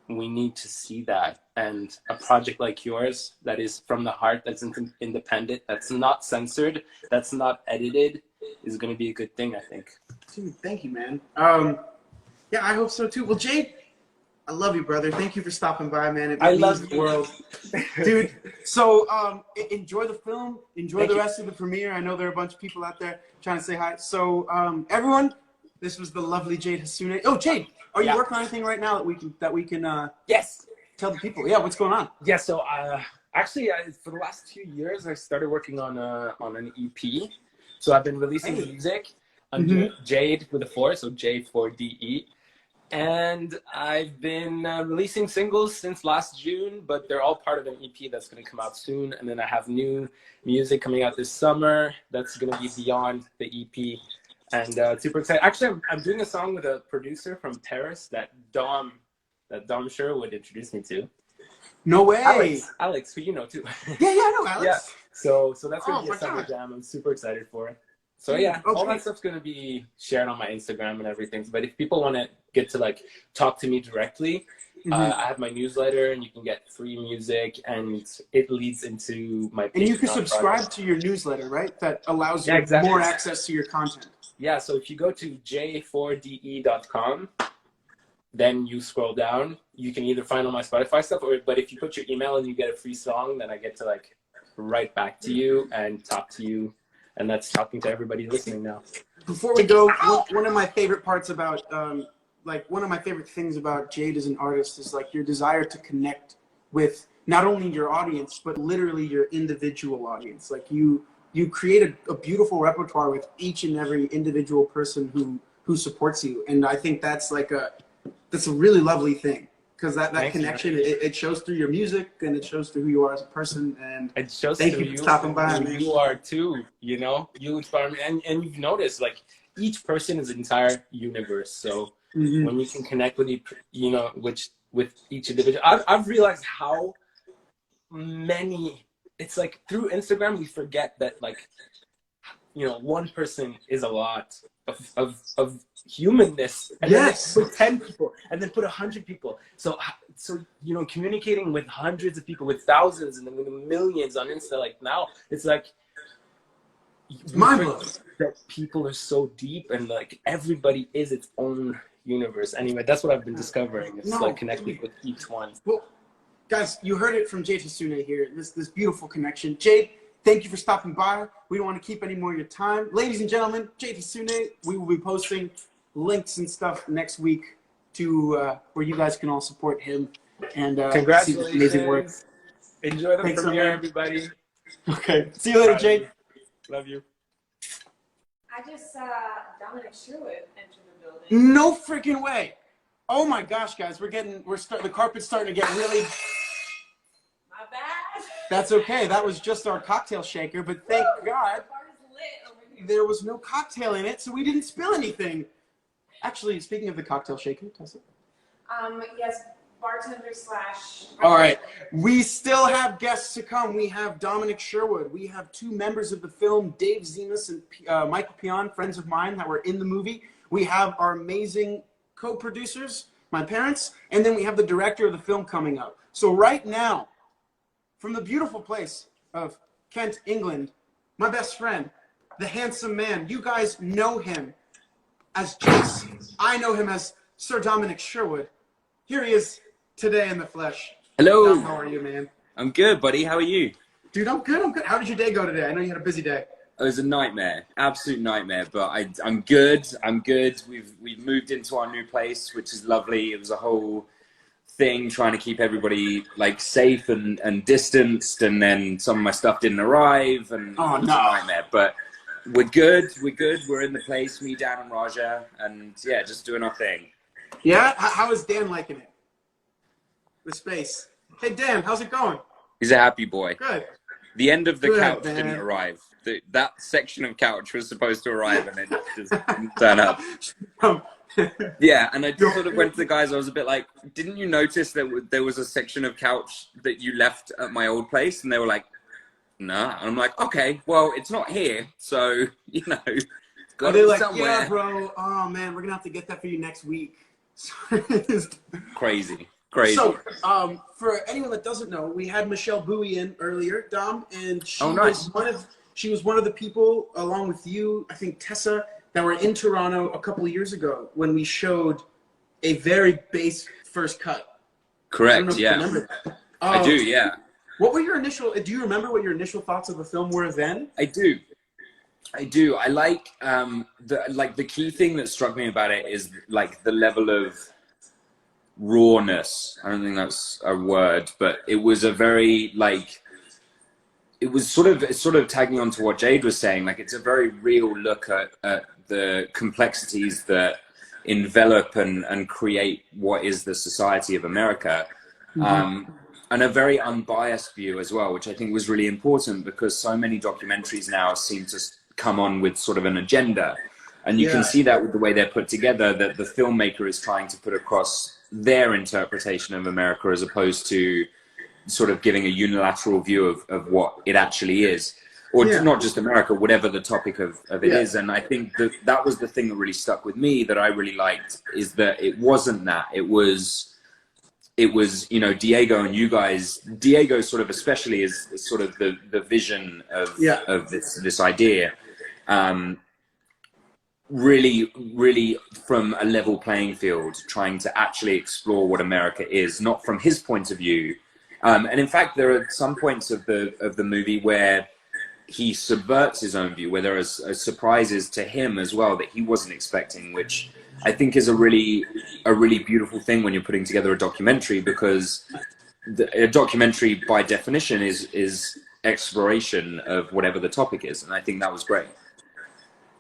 we need to see that, and a project like yours that is from the heart, that's independent, that's not censored, that's not edited, is going to be a good thing, I think. Dude, thank you, man. Yeah, I hope so too. Well, Jade, I love you, brother. Thank you for stopping by, man. I love the world, dude. So enjoy the film. Enjoy the rest of the premiere. I know there are a bunch of people out there trying to say hi. So everyone, This was the lovely Jade Hassouné. Oh, Jade, are you working on anything right now that we can Yes. tell the people? Yeah, what's going on? Yeah. So actually, for the last 2 years, I started working on an EP. So I've been releasing music under Jade with a 4, so J4DE. And I've been releasing singles since last June, but they're all part of an EP that's going to come out soon. And then I have new music coming out this summer that's going to be beyond the EP. And super excited. Actually, I'm doing a song with a producer from Paris that Dom Sherwood introduced me to. No way. Alex, who you know too. Yeah, I know Alex. Yeah. So that's going to be a summer jam. I'm super excited for it. So yeah, all that stuff's going to be shared on my Instagram and everything. But if people want to get to like talk to me directly, I have my newsletter and you can get free music and it leads into my Patreon. And you can subscribe to your newsletter, right? That allows you more access to your content. Yeah, so if you go to j4de.com, then you scroll down, you can either find all my Spotify stuff, but if you put your email and you get a free song, then I get to like write back to you and talk to you. And that's talking to everybody listening now. Before we go, one of my favorite parts about, one of my favorite things about Jade as an artist is like your desire to connect with not only your audience, but literally your individual audience. Like you create a beautiful repertoire with each and every individual person who supports you. And I think that's that's a really lovely thing. Because that connection, it shows through your music and it shows through who you are as a person. And it shows thank through you for stopping by. Who you are too, you know? You inspire me. And you've noticed, like, each person is an entire universe. So when you can connect with each, with each individual, I've realized how many, it's like through Instagram, we forget that, like, one person is a lot of humanness, and then put 10 people and then put 100 people, so communicating with hundreds of people, with thousands, and then with millions on Insta, like now it's like mind-blowing that people are so deep and like everybody is its own universe. Anyway, that's what I've been discovering. It's like connecting with each one. Well, guys, you heard it from Jade Hassouné here, this beautiful connection. Jade, thank you for stopping by. We don't want to keep any more of your time. Ladies and gentlemen, Jade Hassouné, we will be posting links and stuff next week to where you guys can all support him and see this amazing work. Enjoy the premiere, everybody. Okay. See you later, Jade. Love you. I just saw Dominic Sherwood enter the building. No freaking way. Oh my gosh, guys, the carpet's starting to get really. My bad. That's okay. That was just our cocktail shaker, but thank God there was no cocktail in it, so we didn't spill anything. Actually, speaking of the cocktail shaker, Tessa. Yes, bartender / All right. We still have guests to come. We have Dominic Sherwood. We have 2 members of the film, Dave Zemus and Michael Pion, friends of mine that were in the movie. We have our amazing co-producers, my parents, and then we have the director of the film coming up. So right now, from the beautiful place of Kent, England, my best friend, the handsome man. You guys know him as Jace. I know him as Sir Dominic Sherwood. Here he is today in the flesh. Hello. Dom, how are you, man? I'm good, buddy. How are you? Dude, I'm good. How did your day go today? I know you had a busy day. It was a nightmare, absolute nightmare. But I'm good. We've moved into our new place, which is lovely. It was a whole thing trying to keep everybody like safe and distanced, and then some of my stuff didn't arrive, and it was a nightmare. But we're good. We're in the place, me, Dan, and Raja, and yeah, just doing our thing. Yeah. How is Dan liking it? The space. Hey, Dan, how's it going? He's a happy boy. Good. The end of the Good, couch man. didn't arrive. That section of couch was supposed to arrive, and it just didn't turn up. Yeah, and I sort of went to the guys. I was a bit like, "Didn't you notice that there was a section of couch that you left at my old place?" And they were like, "Nah." And I'm like, "Okay, well, it's not here, so you know." Are they like, somewhere. Yeah, bro? Oh man, we're gonna have to get that for you next week. Crazy. So, for anyone that doesn't know, we had Michelle Bowie in earlier, Dom, and she was one of the people, along with you, I think Tessa, that were in Toronto a couple of years ago when we showed a very base first cut. Correct. Yeah. I do. Yeah. What were your initial? Do you remember what your initial thoughts of the film were then? I do. I do. I like the key thing that struck me about it is like the level of rawness. I don't think that's a word, but it was a very like it was sort of tagging on to what Jade was saying. Like it's a very real look at the complexities that envelop and create what is the society of America. And a very unbiased view as well, which I think was really important because so many documentaries now seem to come on with sort of an agenda. And you can see that with the way they're put together, that the filmmaker is trying to put across their interpretation of America as opposed to sort of giving a unilateral view of what it actually is. Or not just America, whatever the topic of it is. And I think that was the thing that really stuck with me that I really liked, is that it wasn't that. It was, you know, Diego and you guys, Diego sort of especially is sort of the vision of this idea. Really from a level playing field, trying to actually explore what America is, not from his point of view. And in fact, there are some points of the movie where he subverts his own view, where there are surprises to him as well that he wasn't expecting, which I think is a really beautiful thing when you're putting together a documentary, because a documentary by definition is exploration of whatever the topic is, and I think that was great.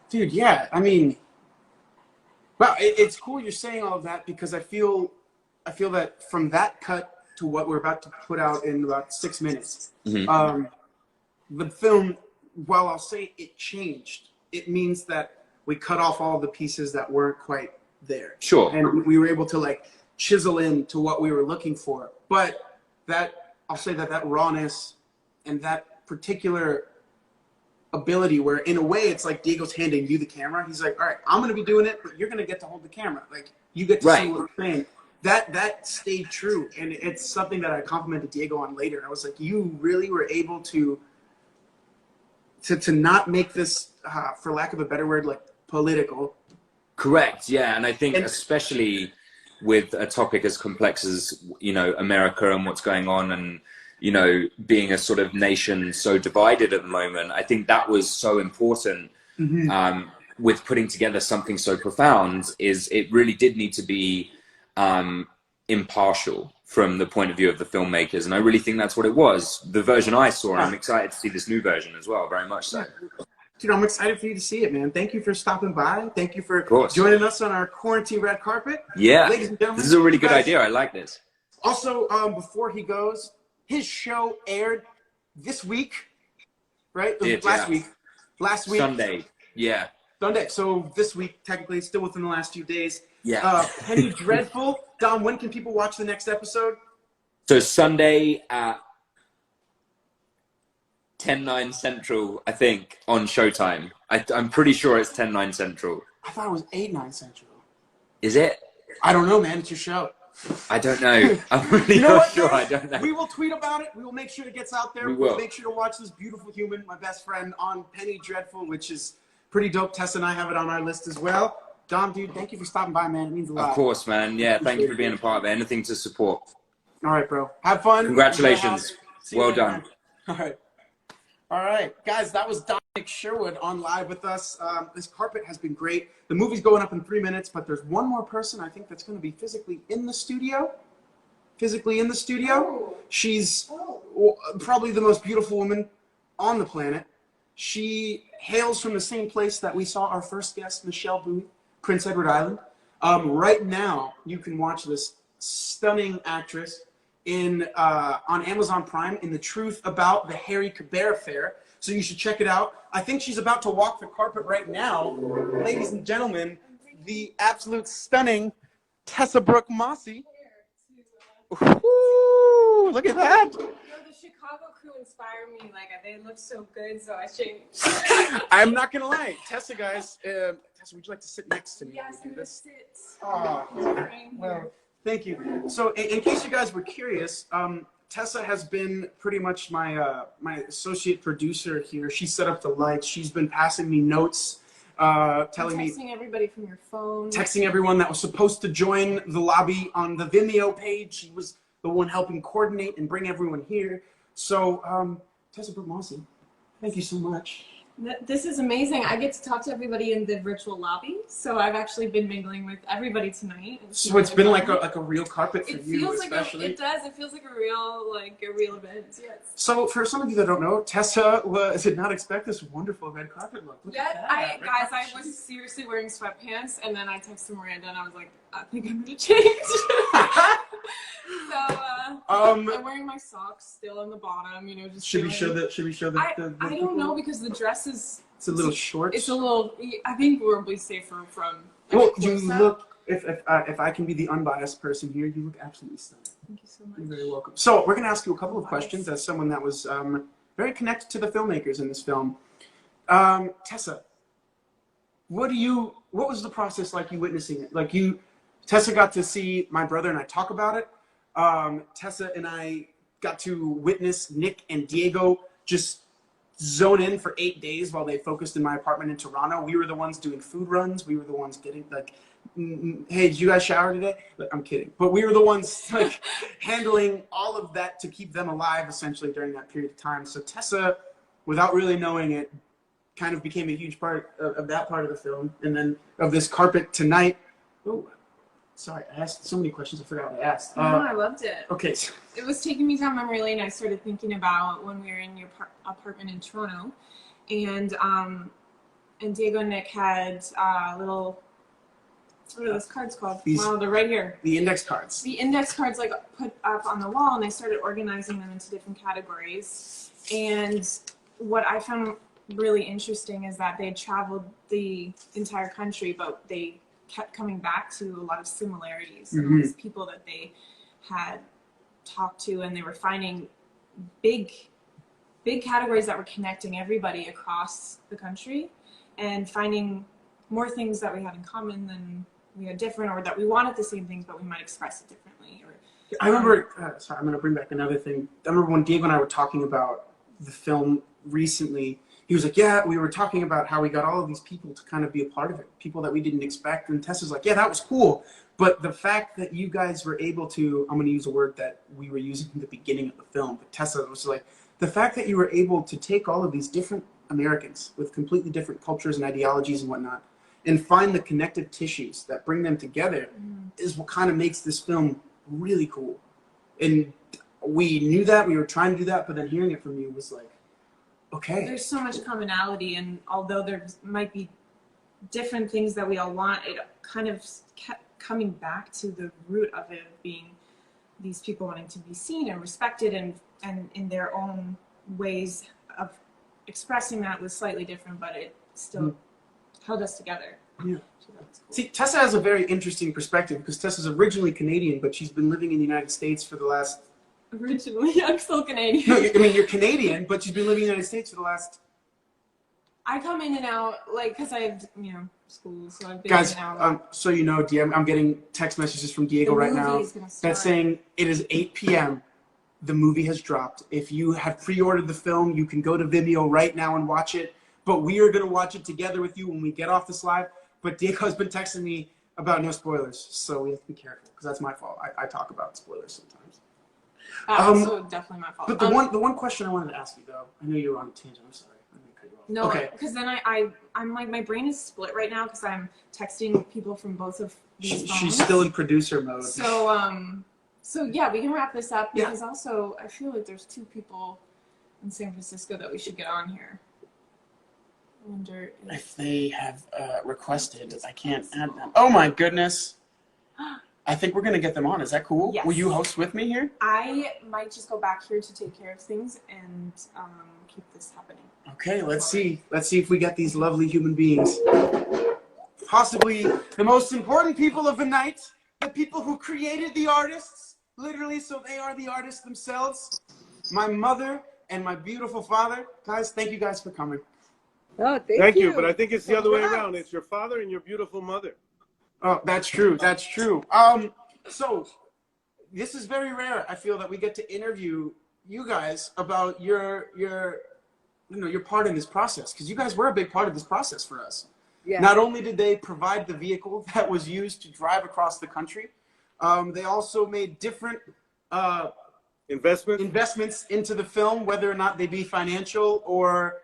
Dude, yeah, I mean, wow, it's cool you're saying all of that, because I feel that from that cut to what we're about to put out in about 6 minutes, the film, while I'll say it changed, it means that we cut off all the pieces that weren't quite there. Sure. And we were able to like chisel in to what we were looking for. But that, I'll say that rawness and that particular ability where in a way it's like Diego's handing you the camera. He's like, all right, I'm going to be doing it, but you're going to get to hold the camera. Like you get to see what I'm saying. That stayed true. And it's something that I complimented Diego on later. I was like, you really were able to not make this, for lack of a better word, like political. Correct. Yeah. And I think especially with a topic as complex as, you know, America and what's going on, and, you know, being a sort of nation so divided at the moment, I think that was so important with putting together something so profound. Is it really did need to be impartial from the point of view of the filmmakers, and I really think that's what it was. The version I saw, and I'm excited to see this new version as well, very much so. Dude, I'm excited for you to see it, man. Thank you for stopping by. Thank you for joining us on our quarantine red carpet. Yeah, ladies and gentlemen, this is a really good idea. I like this. Also, before he goes, his show aired this week, right? Last week. Sunday. Yeah. Sunday. So this week, technically, still within the last few days. Yeah. Penny Dreadful. Dom, when can people watch the next episode? So Sunday at 10/9 Central, I think, on Showtime. I'm pretty sure it's 10/9 Central. I thought it was 8/9 Central. Is it? I don't know, man. It's your show. I don't know. I'm really not sure. I don't know. We will tweet about it. We will make sure it gets out there. We'll make sure to watch this beautiful human, my best friend, on Penny Dreadful, which is pretty dope. Tessa and I have it on our list as well. Dom, dude, thank you for stopping by, man. It means a lot. Of course, man. Yeah, thank you for being a part of it. Anything to support. All right, bro. Have fun. Congratulations. Well done. All right. All right. Guys, that was Dominic Sherwood on live with us. This carpet has been great. The movie's going up in 3 minutes, but there's one more person I think that's going to be physically in the studio. She's probably the most beautiful woman on the planet. She hails from the same place that we saw our first guest, Michelle Bowie, Prince Edward Island. Right now, you can watch this stunning actress on Amazon Prime in The Truth About the Harry Caber Affair. So you should check it out. I think she's about to walk the carpet right now. Ladies and gentlemen, the absolute stunning Tessa Brooke Mossey. Ooh, look at that. The Chicago crew inspire me. Like, they look so good, so I changed. I'm not going to lie. Tessa, guys. Tessa, would you like to sit next to me? Yes, I'm going to sit. Oh, well, thank you. So in case you guys were curious, Tessa has been pretty much my associate producer here. She set up the lights. She's been passing me notes, telling me... Texting everybody from your phone. Texting everyone that was supposed to join the lobby on the Vimeo page. She was the one helping coordinate and bring everyone here. So, Tessa Brooke Mossey, thank you so much. This is amazing. I get to talk to everybody in the virtual lobby, so I've actually been mingling with everybody tonight. So it's been like a real carpet for you, feels especially. it does. It feels like a real event. Yes. So for some of you that don't know, Tessa did not expect this wonderful red carpet look. Look at that. I was seriously wearing sweatpants, and then I texted Miranda, and I was like, I think I'm gonna change. So I'm wearing my socks still on the bottom. You know, just should we show the I don't know because the dress is. It's a little short. It's a little. I think we'll be safer from. Well, you look. If I can be the unbiased person here, you look absolutely stunning. Thank you so much. You're very welcome. So we're going to ask you a couple of questions as someone that was very connected to the filmmakers in this film. Tessa, what was the process like you witnessing it? Like Tessa got to see my brother and I talk about it. Tessa and I got to witness Nick and Diego just zone in for 8 days while they focused in my apartment in Toronto. We were the ones doing food runs. We were the ones getting like, hey, did you guys shower today? Like, I'm kidding. But we were the ones like handling all of that to keep them alive essentially during that period of time. So Tessa, without really knowing it, kind of became a huge part of that part of the film. And then of this carpet tonight. Oh, sorry, I asked so many questions I forgot what I asked. No, I loved it. Okay. It was taking me down memory lane. I started thinking about when we were in your apartment in Toronto, and Diego and Nick had little. What are those cards called? Wow, they're right here. The index cards. The index cards like put up on the wall, and they started organizing them into different categories. And what I found really interesting is that they had traveled the entire country, but they kept coming back to a lot of similarities. Mm-hmm. These people that they had talked to, and they were finding big categories that were connecting everybody across the country, and finding more things that we had in common than we had different, or that we wanted the same things, but we might express it differently. I remember, sorry, I'm going to bring back another thing. I remember when Diego and I were talking about the film recently, he was like, yeah, we were talking about how we got all of these people to kind of be a part of it, people that we didn't expect. And Tessa's like, yeah, that was cool. But the fact that you guys were able to, I'm going to use a word that we were using in the beginning of the film, but Tessa was like, the fact that you were able to take all of these different Americans with completely different cultures and ideologies and whatnot, and find the connective tissues that bring them together is what kind of makes this film really cool. And we knew that, we were trying to do that, but then hearing it from you was like, okay. There's so much commonality, and although there might be different things that we all want, it kind of kept coming back to the root of it being these people wanting to be seen and respected, and in their own ways of expressing that was slightly different, but it still held us together. Yeah. So that was cool. See, Tessa has a very interesting perspective because Tessa's originally Canadian, but she's been living in the United States for the last... Originally, I'm still Canadian. No, I mean, you're Canadian, but she's been living in the United States for the last... I come in and out, like, because I have, school, so I've been Guys, in and out. so you know, I'm getting text messages from Diego right now that's saying it is 8 p.m. The movie has dropped. If you have pre-ordered the film, you can go to Vimeo right now and watch it. But we are going to watch it together with you when we get off this live. But Diego's been texting me about no spoilers, so we have to be careful because that's my fault. I talk about spoilers sometimes. Also, definitely my fault. But the one question I wanted to ask you though, I know you were on a tangent. I'm sorry. I'm gonna cut you off. No, okay. Because then I'm like, my brain is split right now because I'm texting people from both of these phones. She's still in producer mode. So yeah, we can wrap this up Yeah. because also I feel like there's 2 people in San Francisco that we should get on here. I wonder If they have requested, I can't add them. Oh my goodness. I think we're going to get them on. Is that cool? Yes. Will you host with me here? I might just go back here to take care of things and keep this happening. Okay, let's see. Let's see if we get these lovely human beings. Possibly the most important people of the night, the people who created the artists, literally, so they are the artists themselves. My mother and my beautiful father. Guys, thank you guys for coming. Oh, thank you. But I think it's the other way around. It's your father and your beautiful mother. Oh, that's true. That's true. So this is very rare. I feel that we get to interview you guys about your part in this process, because you guys were a big part of this process for us. Yeah. Not only did they provide the vehicle that was used to drive across the country, they also made different investments into the film, whether or not they be financial or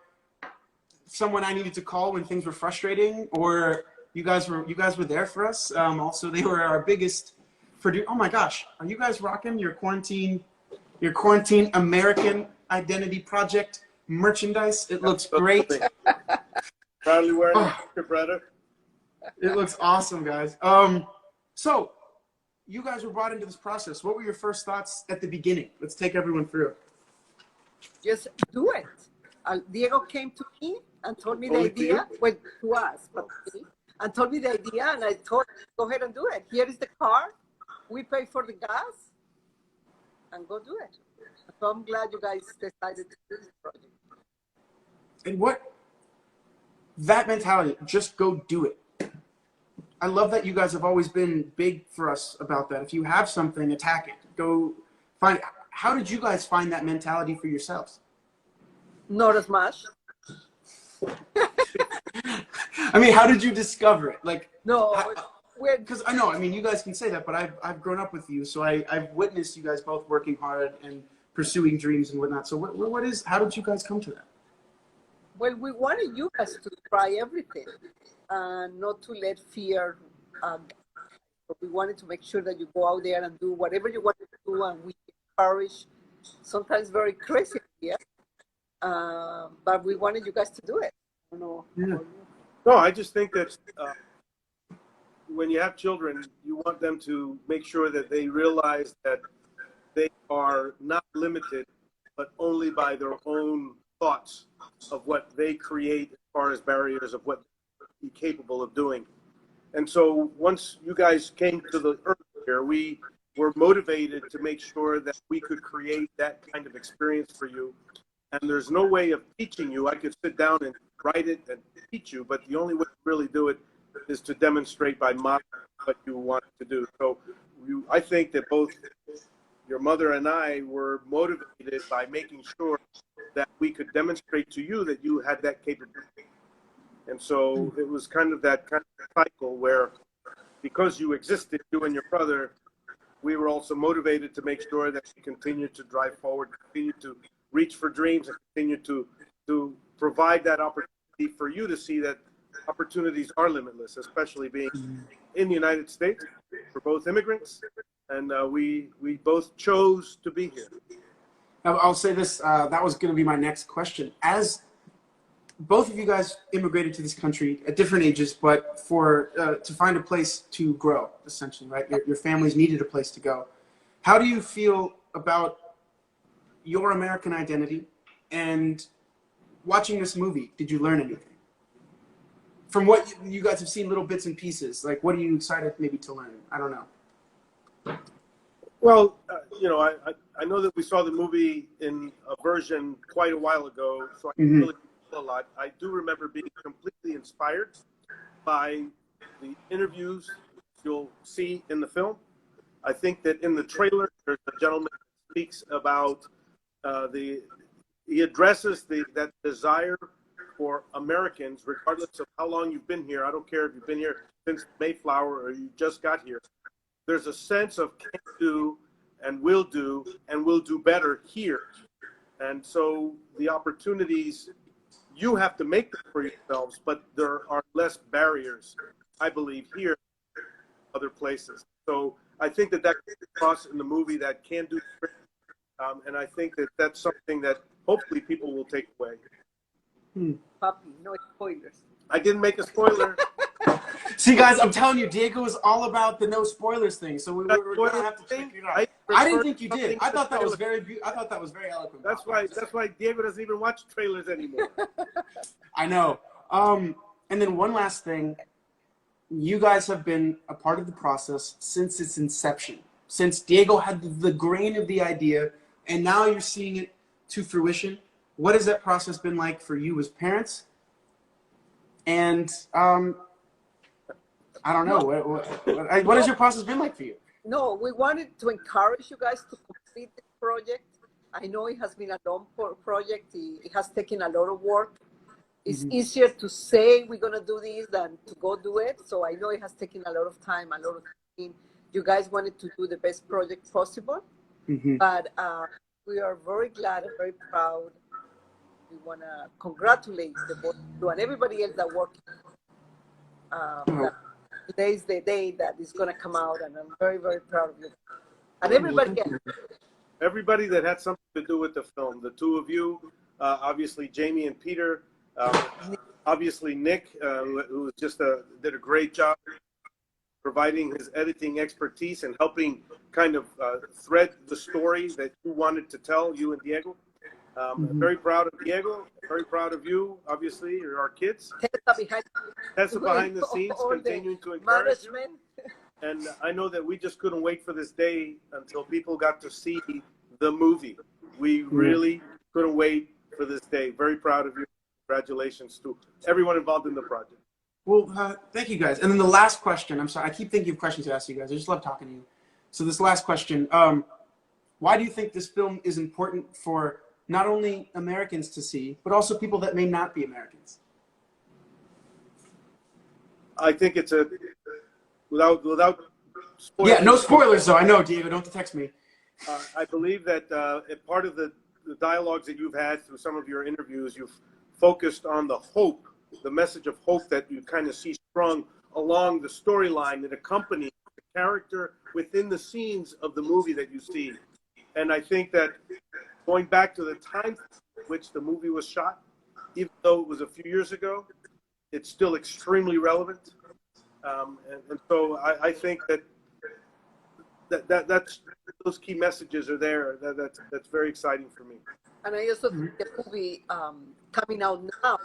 someone I needed to call when things were frustrating, or you guys were there for us. Also, they were our biggest producer. Oh my gosh, are you guys rocking your quarantine American Identity Project merchandise? It looks great. Proudly wearing it, brother. It looks awesome, guys. So you guys were brought into this process. What were your first thoughts at the beginning? Let's take everyone through. Just do it. Diego came to me and told me the Only to idea. you? Well, to us, but to me, and told me the idea, and I told, go ahead and do it. Here is the car. We pay for the gas, and go do it. So I'm glad you guys decided to do this project. And what that mentality, just go do it. I love that you guys have always been big for us about that. If you have something, attack it. Go find. How did you guys find that mentality for yourselves? Not as much. I mean, how did you discover it? Like, no, because I know. I mean, you guys can say that, but I've grown up with you, so I've witnessed you guys both working hard and pursuing dreams and whatnot. So what is? How did you guys come to that? Well, we wanted you guys to try everything, and not to let fear. We wanted to make sure that you go out there and do whatever you want to do, and we encourage. Sometimes very crazy, yeah. But we wanted you guys to do it. No, I just think that when you have children, you want them to make sure that they realize that they are not limited, but only by their own thoughts of what they create as far as barriers of what they're capable of doing. And so once you guys came to the earth here, we were motivated to make sure that we could create that kind of experience for you. And there's no way of teaching you. I could sit down and write it and teach you, but the only way to really do it is to demonstrate by modeling what you want to do. So I think that both your mother and I were motivated by making sure that we could demonstrate to you that you had that capability. And so it was kind of that kind of cycle where, because you existed, you and your brother, we were also motivated to make sure that we continue to drive forward, continue to reach for dreams, and continue to provide that opportunity for you to see that opportunities are limitless, especially being in the United States for both immigrants. And we both chose to be here. I'll say this, that was going to be my next question. As both of you guys immigrated to this country at different ages, but for to find a place to grow, essentially, right? Your families needed a place to go. How do you feel about your American identity, and watching this movie, did you learn anything? From what you guys have seen, little bits and pieces, like what are you excited maybe to learn? I don't know. Well, you know, I know that we saw the movie in a version quite a while ago, so I can really feel a lot. I do remember being completely inspired by the interviews you'll see in the film. I think that in the trailer, there's a gentleman who speaks about he addresses that desire for Americans, regardless of how long you've been here. I don't care if you've been here since Mayflower or you just got here. There's a sense of can do and will do better here. And so the opportunities, you have to make them for yourselves, but there are less barriers, I believe, here than other places. So I think that comes across in the movie, that can do. And I think that that's something that hopefully people will take away. Puppy, no spoilers. I didn't make a spoiler. See, guys, I'm telling you, Diego was all about the no spoilers thing, so we're going to have to check it out. I didn't think you did. I thought that was very eloquent. That's why Diego doesn't even watch trailers anymore. I know. And then one last thing. You guys have been a part of the process since its inception, since Diego had the grain of the idea, and now you're seeing it to fruition. What has that process been like for you as parents? And I don't know, what has your process been like for you? No, we wanted to encourage you guys to complete this project. I know it has been a long project. It has taken a lot of work. It's easier to say we're going to do this than to go do it. So I know it has taken a lot of time, a lot of time. You guys wanted to do the best project possible. But we are very glad and very proud we want to congratulate the both of you and everybody else that worked. Today is the day that is going to come out, and I'm very, very proud of you. And everybody else. Everybody that had something to do with the film, the two of you, obviously Jamie and Peter, obviously Nick, who just did a great job providing his editing expertise and helping kind of thread the story that you wanted to tell, you and Diego. Very proud of Diego, very proud of you, obviously, you're our kids. Tessa behind the scenes, continuing to encourage you. And I know that we just couldn't wait for this day until people got to see the movie. We really couldn't wait for this day. Very proud of you. Congratulations to everyone involved in the project. Well, thank you guys. And then the last question, I'm sorry, I keep thinking of questions to ask you guys. I just love talking to you. So this last question, why do you think this film is important for not only Americans to see, but also people that may not be Americans? I think it's a, without spoilers. Yeah, no spoilers though. I know, Diego, don't text me. I believe that part of the dialogues that you've had through some of your interviews, you've focused on the hope, the message of hope that you kind of see strung along the storyline that accompanies the character within the scenes of the movie that you see. And I think that going back to the time in which the movie was shot, even though it was a few years ago, it's still extremely relevant. And so I think that's those key messages are there. That's very exciting for me. And I also think the movie coming out now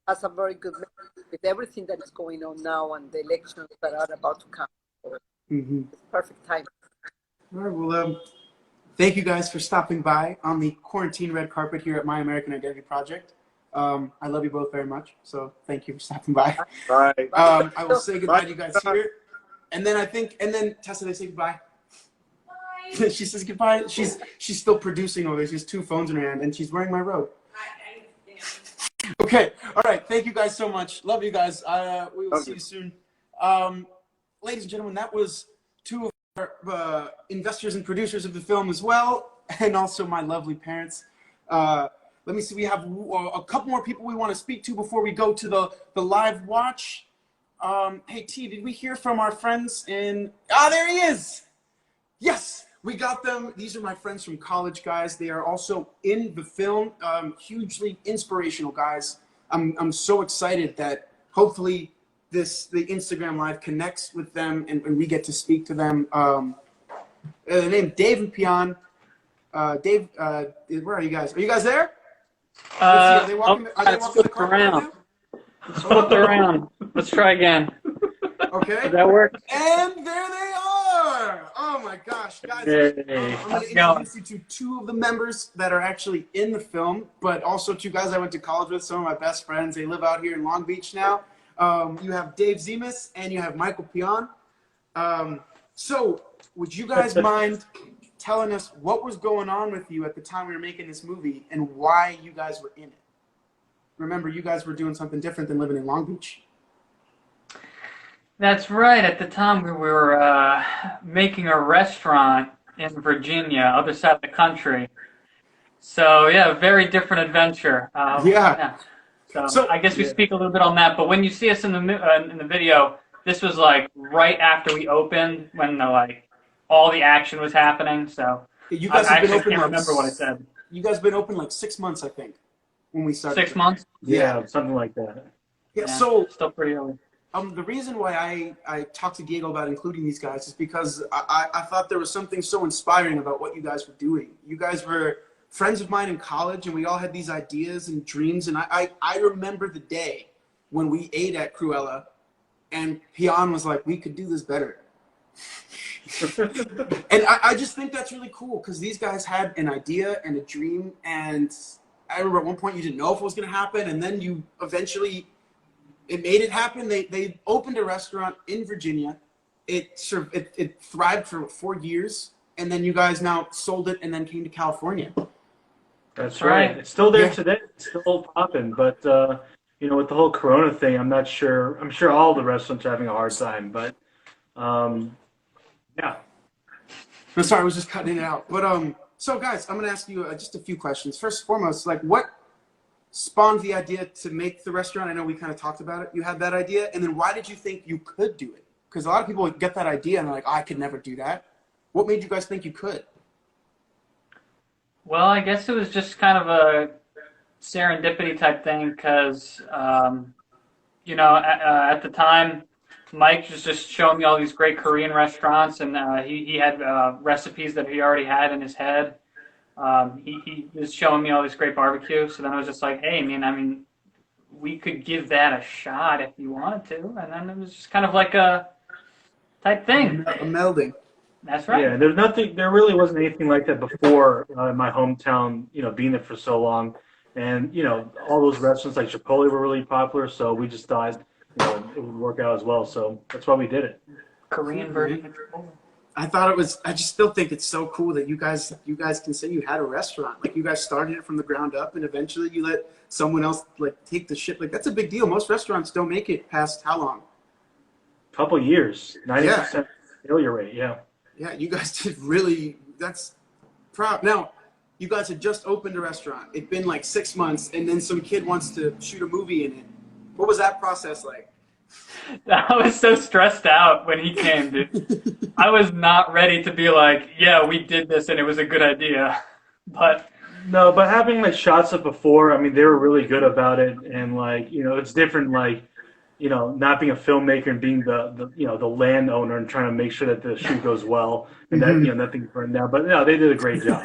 has a very good message with everything that is going on now and the elections that are about to come. So it's perfect time. All right, well, thank you guys for stopping by on the quarantine red carpet here at My American Identity Project. I love you both very much, so thank you for stopping by. Bye. I will say goodbye to you guys here. And then Tessa, they say goodbye. Bye. She says goodbye. She's still producing over there. She has two phones in her hand, and she's wearing my robe. Okay. All right. Thank you guys so much. Love you guys. We will see you soon. Ladies and gentlemen, that was two of our investors and producers of the film as well, and also my lovely parents. Let me see. We have a couple more people we want to speak to before we go to the live watch. Hey, T, did we hear from our friends in... Ah, there he is! Yes, we got them. These are my friends from college, guys. They are also in the film. Hugely inspirational guys. I'm so excited that hopefully the Instagram Live connects with them and we get to speak to them. The name Dave and Pion. Dave, where are you guys? Are you guys there? Are they walking, the car around? Right now? Let's flip around. Let's try again. Okay. Does that work? And there they are. Oh my gosh, guys! I'm going to introduce you to two of the members that are actually in the film, but also two guys I went to college with. Some of my best friends. They live out here in Long Beach now. You have Dave Zemas and you have Michael Pion. So, would you guys mind telling us what was going on with you at the time we were making this movie and why you guys were in it? Remember, you guys were doing something different than living in Long Beach. That's right. At the time, we were making a restaurant in Virginia, other side of the country. So, yeah, very different adventure. Yeah. So I guess we speak a little bit on that. But when you see us in the video, this was like right after we opened, when all the action was happening. So you guys have been open. Can't remember what I said. You guys have been open like 6 months, I think, when we started. 6 months? Yeah, something like that. Yeah. So still pretty early. The reason why I talked to Diego about including these guys is because I thought there was something so inspiring about what you guys were doing. You guys were friends of mine in college, and we all had these ideas and dreams. And I remember the day when we ate at Cruella, and Pion was like, we could do this better. And I just think that's really cool because these guys had an idea and a dream. And I remember at one point you didn't know if it was going to happen, and then you eventually... It made it happen. They opened a restaurant in Virginia. It thrived for 4 years, and then you guys now sold it and then came to California. That's right. It's still there today. It's still popping, but you know, with the whole Corona thing, I'm not sure. I'm sure all the restaurants are having a hard time, but yeah. No, sorry, I was just cutting it out. But so guys, I'm gonna ask you just a few questions. First and foremost, like what spawned the idea to make the restaurant? I know we kind of talked about it. You had that idea, and then why did you think you could do it? Because a lot of people get that idea and they're like, oh, I could never do that. What made you guys think you could? Well, I guess it was just kind of a serendipity type thing because, you know, at the time, Mike was just showing me all these great Korean restaurants, and he had recipes that he already had in his head. He was showing me all this great barbecue, so then I was just like, hey, man, I mean, we could give that a shot if you wanted to, and then it was just kind of like a type thing. A melding. That's right. Yeah, there really wasn't anything like that before in my hometown, you know, being there for so long. And, you know, all those restaurants like Chipotle were really popular, so we just thought, you know, it would work out as well. So that's why we did it. Korean version of Chipotle. I just still think it's so cool that you guys can say you had a restaurant. Like, you guys started it from the ground up, and eventually you let someone else, like, take the ship. Like, that's a big deal. Most restaurants don't make it past how long? Couple years, 90% failure rate, yeah. Yeah, you guys did really, that's proud. Now, you guys had just opened a restaurant. It'd been like 6 months, and then some kid wants to shoot a movie in it. What was that process like? I was so stressed out when he came, dude. I was not ready to be like, yeah, we did this and it was a good idea. But no, but having like shots of before, I mean, they were really good about it. And like, you know, it's different, like, you know, not being a filmmaker and being the you know, the landowner and trying to make sure that the shoot goes well and that, you know, nothing burned down. But no, they did a great job.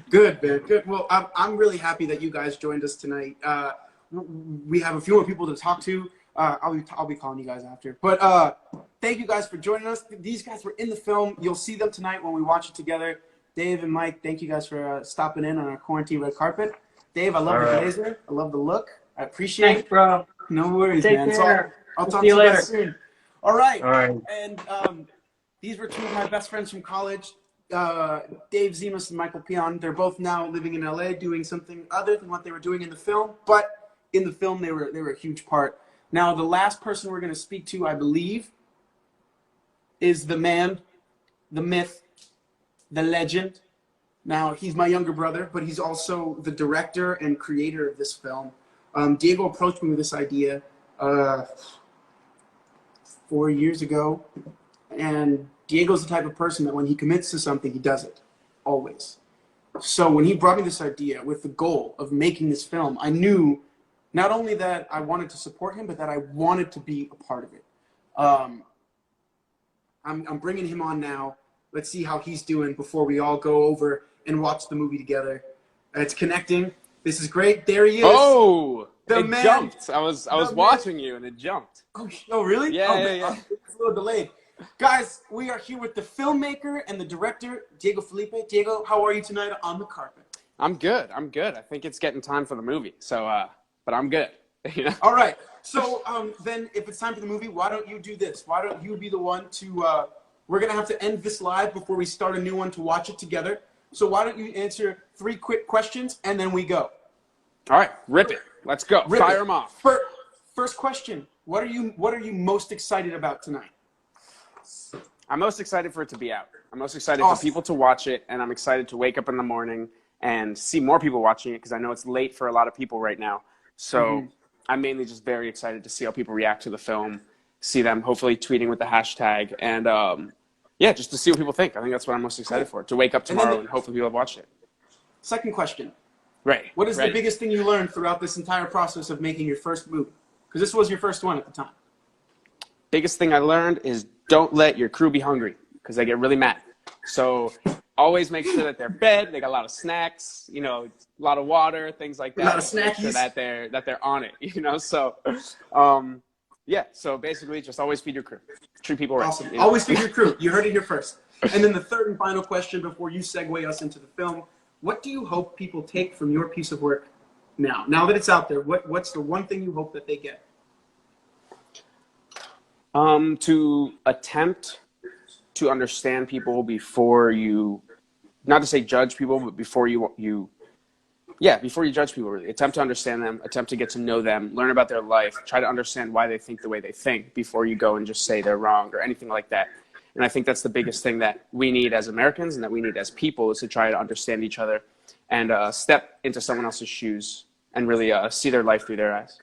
Good, man. Good. Well, I'm really happy that you guys joined us tonight. We have a few more people to talk to. I'll be calling you guys after. But thank you guys for joining us. These guys were in the film. You'll see them tonight when we watch it together. Dave and Mike, thank you guys for stopping in on our quarantine red carpet. Dave, I love the blazer. I love the look. I appreciate it. Thanks, bro. No worries, Take man. care. I'll talk See to you you later. guys soon. All right. All right. And these were two of my best friends from college, Dave Zemus and Michael Pion. They're both now living in LA doing something other than what they were doing in the film. But in the film, they were a huge part. Now, the last person we're going to speak to, I believe, is the man, the myth, the legend. Now, he's my younger brother, but he's also the director and creator of this film. Diego approached me with this idea 4 years ago, and Diego's the type of person that when he commits to something, he does it, always. So when he brought me this idea with the goal of making this film, I knew not only that I wanted to support him, but that I wanted to be a part of it. I'm bringing him on now. Let's see how he's doing before we all go over and watch the movie together. It's connecting. This is great. There he is. Oh, it man. jumped. I was watching you and it jumped. Oh, really? Yeah. It's a little delayed. Guys, we are here with the filmmaker and the director, Diego Felipe. Diego, how are you tonight on the carpet? I'm good. I think it's getting time for the movie. So, but I'm good. You know? All right. So then if it's time for the movie, why don't you do this? Why don't you be the one to, we're going to have to end this live before we start a new one to watch it together. So why don't you answer 3 quick questions and then we go. All right. Rip it. Let's go. Fire them off. First question. What are you most excited about tonight? I'm most excited for it to be out. I'm most excited for people to watch it, and I'm excited to wake up in the morning and see more people watching it because I know it's late for a lot of people right now. So I'm mainly just very excited to see how people react to the film, see them hopefully tweeting with the hashtag, and yeah, just to see what people think. I think that's what I'm most excited for, to wake up tomorrow and hopefully people have watched it. Second question. Right. What is the biggest thing you learned throughout this entire process of making your first movie? Because this was your first one at the time. Biggest thing I learned is don't let your crew be hungry because they get really mad. So always make sure that they're fed, they got a lot of snacks, you know, a lot of water, things like that. A lot of snackies. So that they're on it, you know. So yeah, so basically just always feed your crew. Treat people right. Awesome. You know? Always feed your crew. You heard it here first. And then the third and final question before you segue us into the film. What do you hope people take from your piece of work now? Now that it's out there, what's the one thing you hope that they get? To attempt to understand people before you, not to say judge people, but before you judge people, really. Attempt to understand them, attempt to get to know them, learn about their life, try to understand why they think the way they think before you go and just say they're wrong or anything like that. And I think that's the biggest thing that we need as Americans and that we need as people is to try to understand each other and step into someone else's shoes and really see their life through their eyes.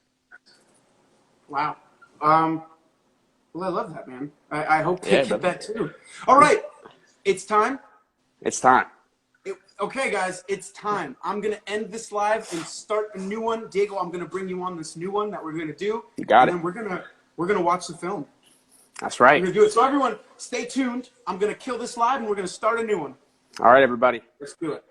Wow. Well, I love that, man. I hope they Yeah, get brother. that too. All right, it's time. It's time. Okay, guys, it's time. I'm gonna end this live and start a new one. Diego, I'm gonna bring you on this new one that we're gonna do. You got it. And then we're gonna watch the film. That's right. We're gonna do it. So everyone, stay tuned. I'm gonna kill this live and we're gonna start a new one. All right, everybody. Let's do it.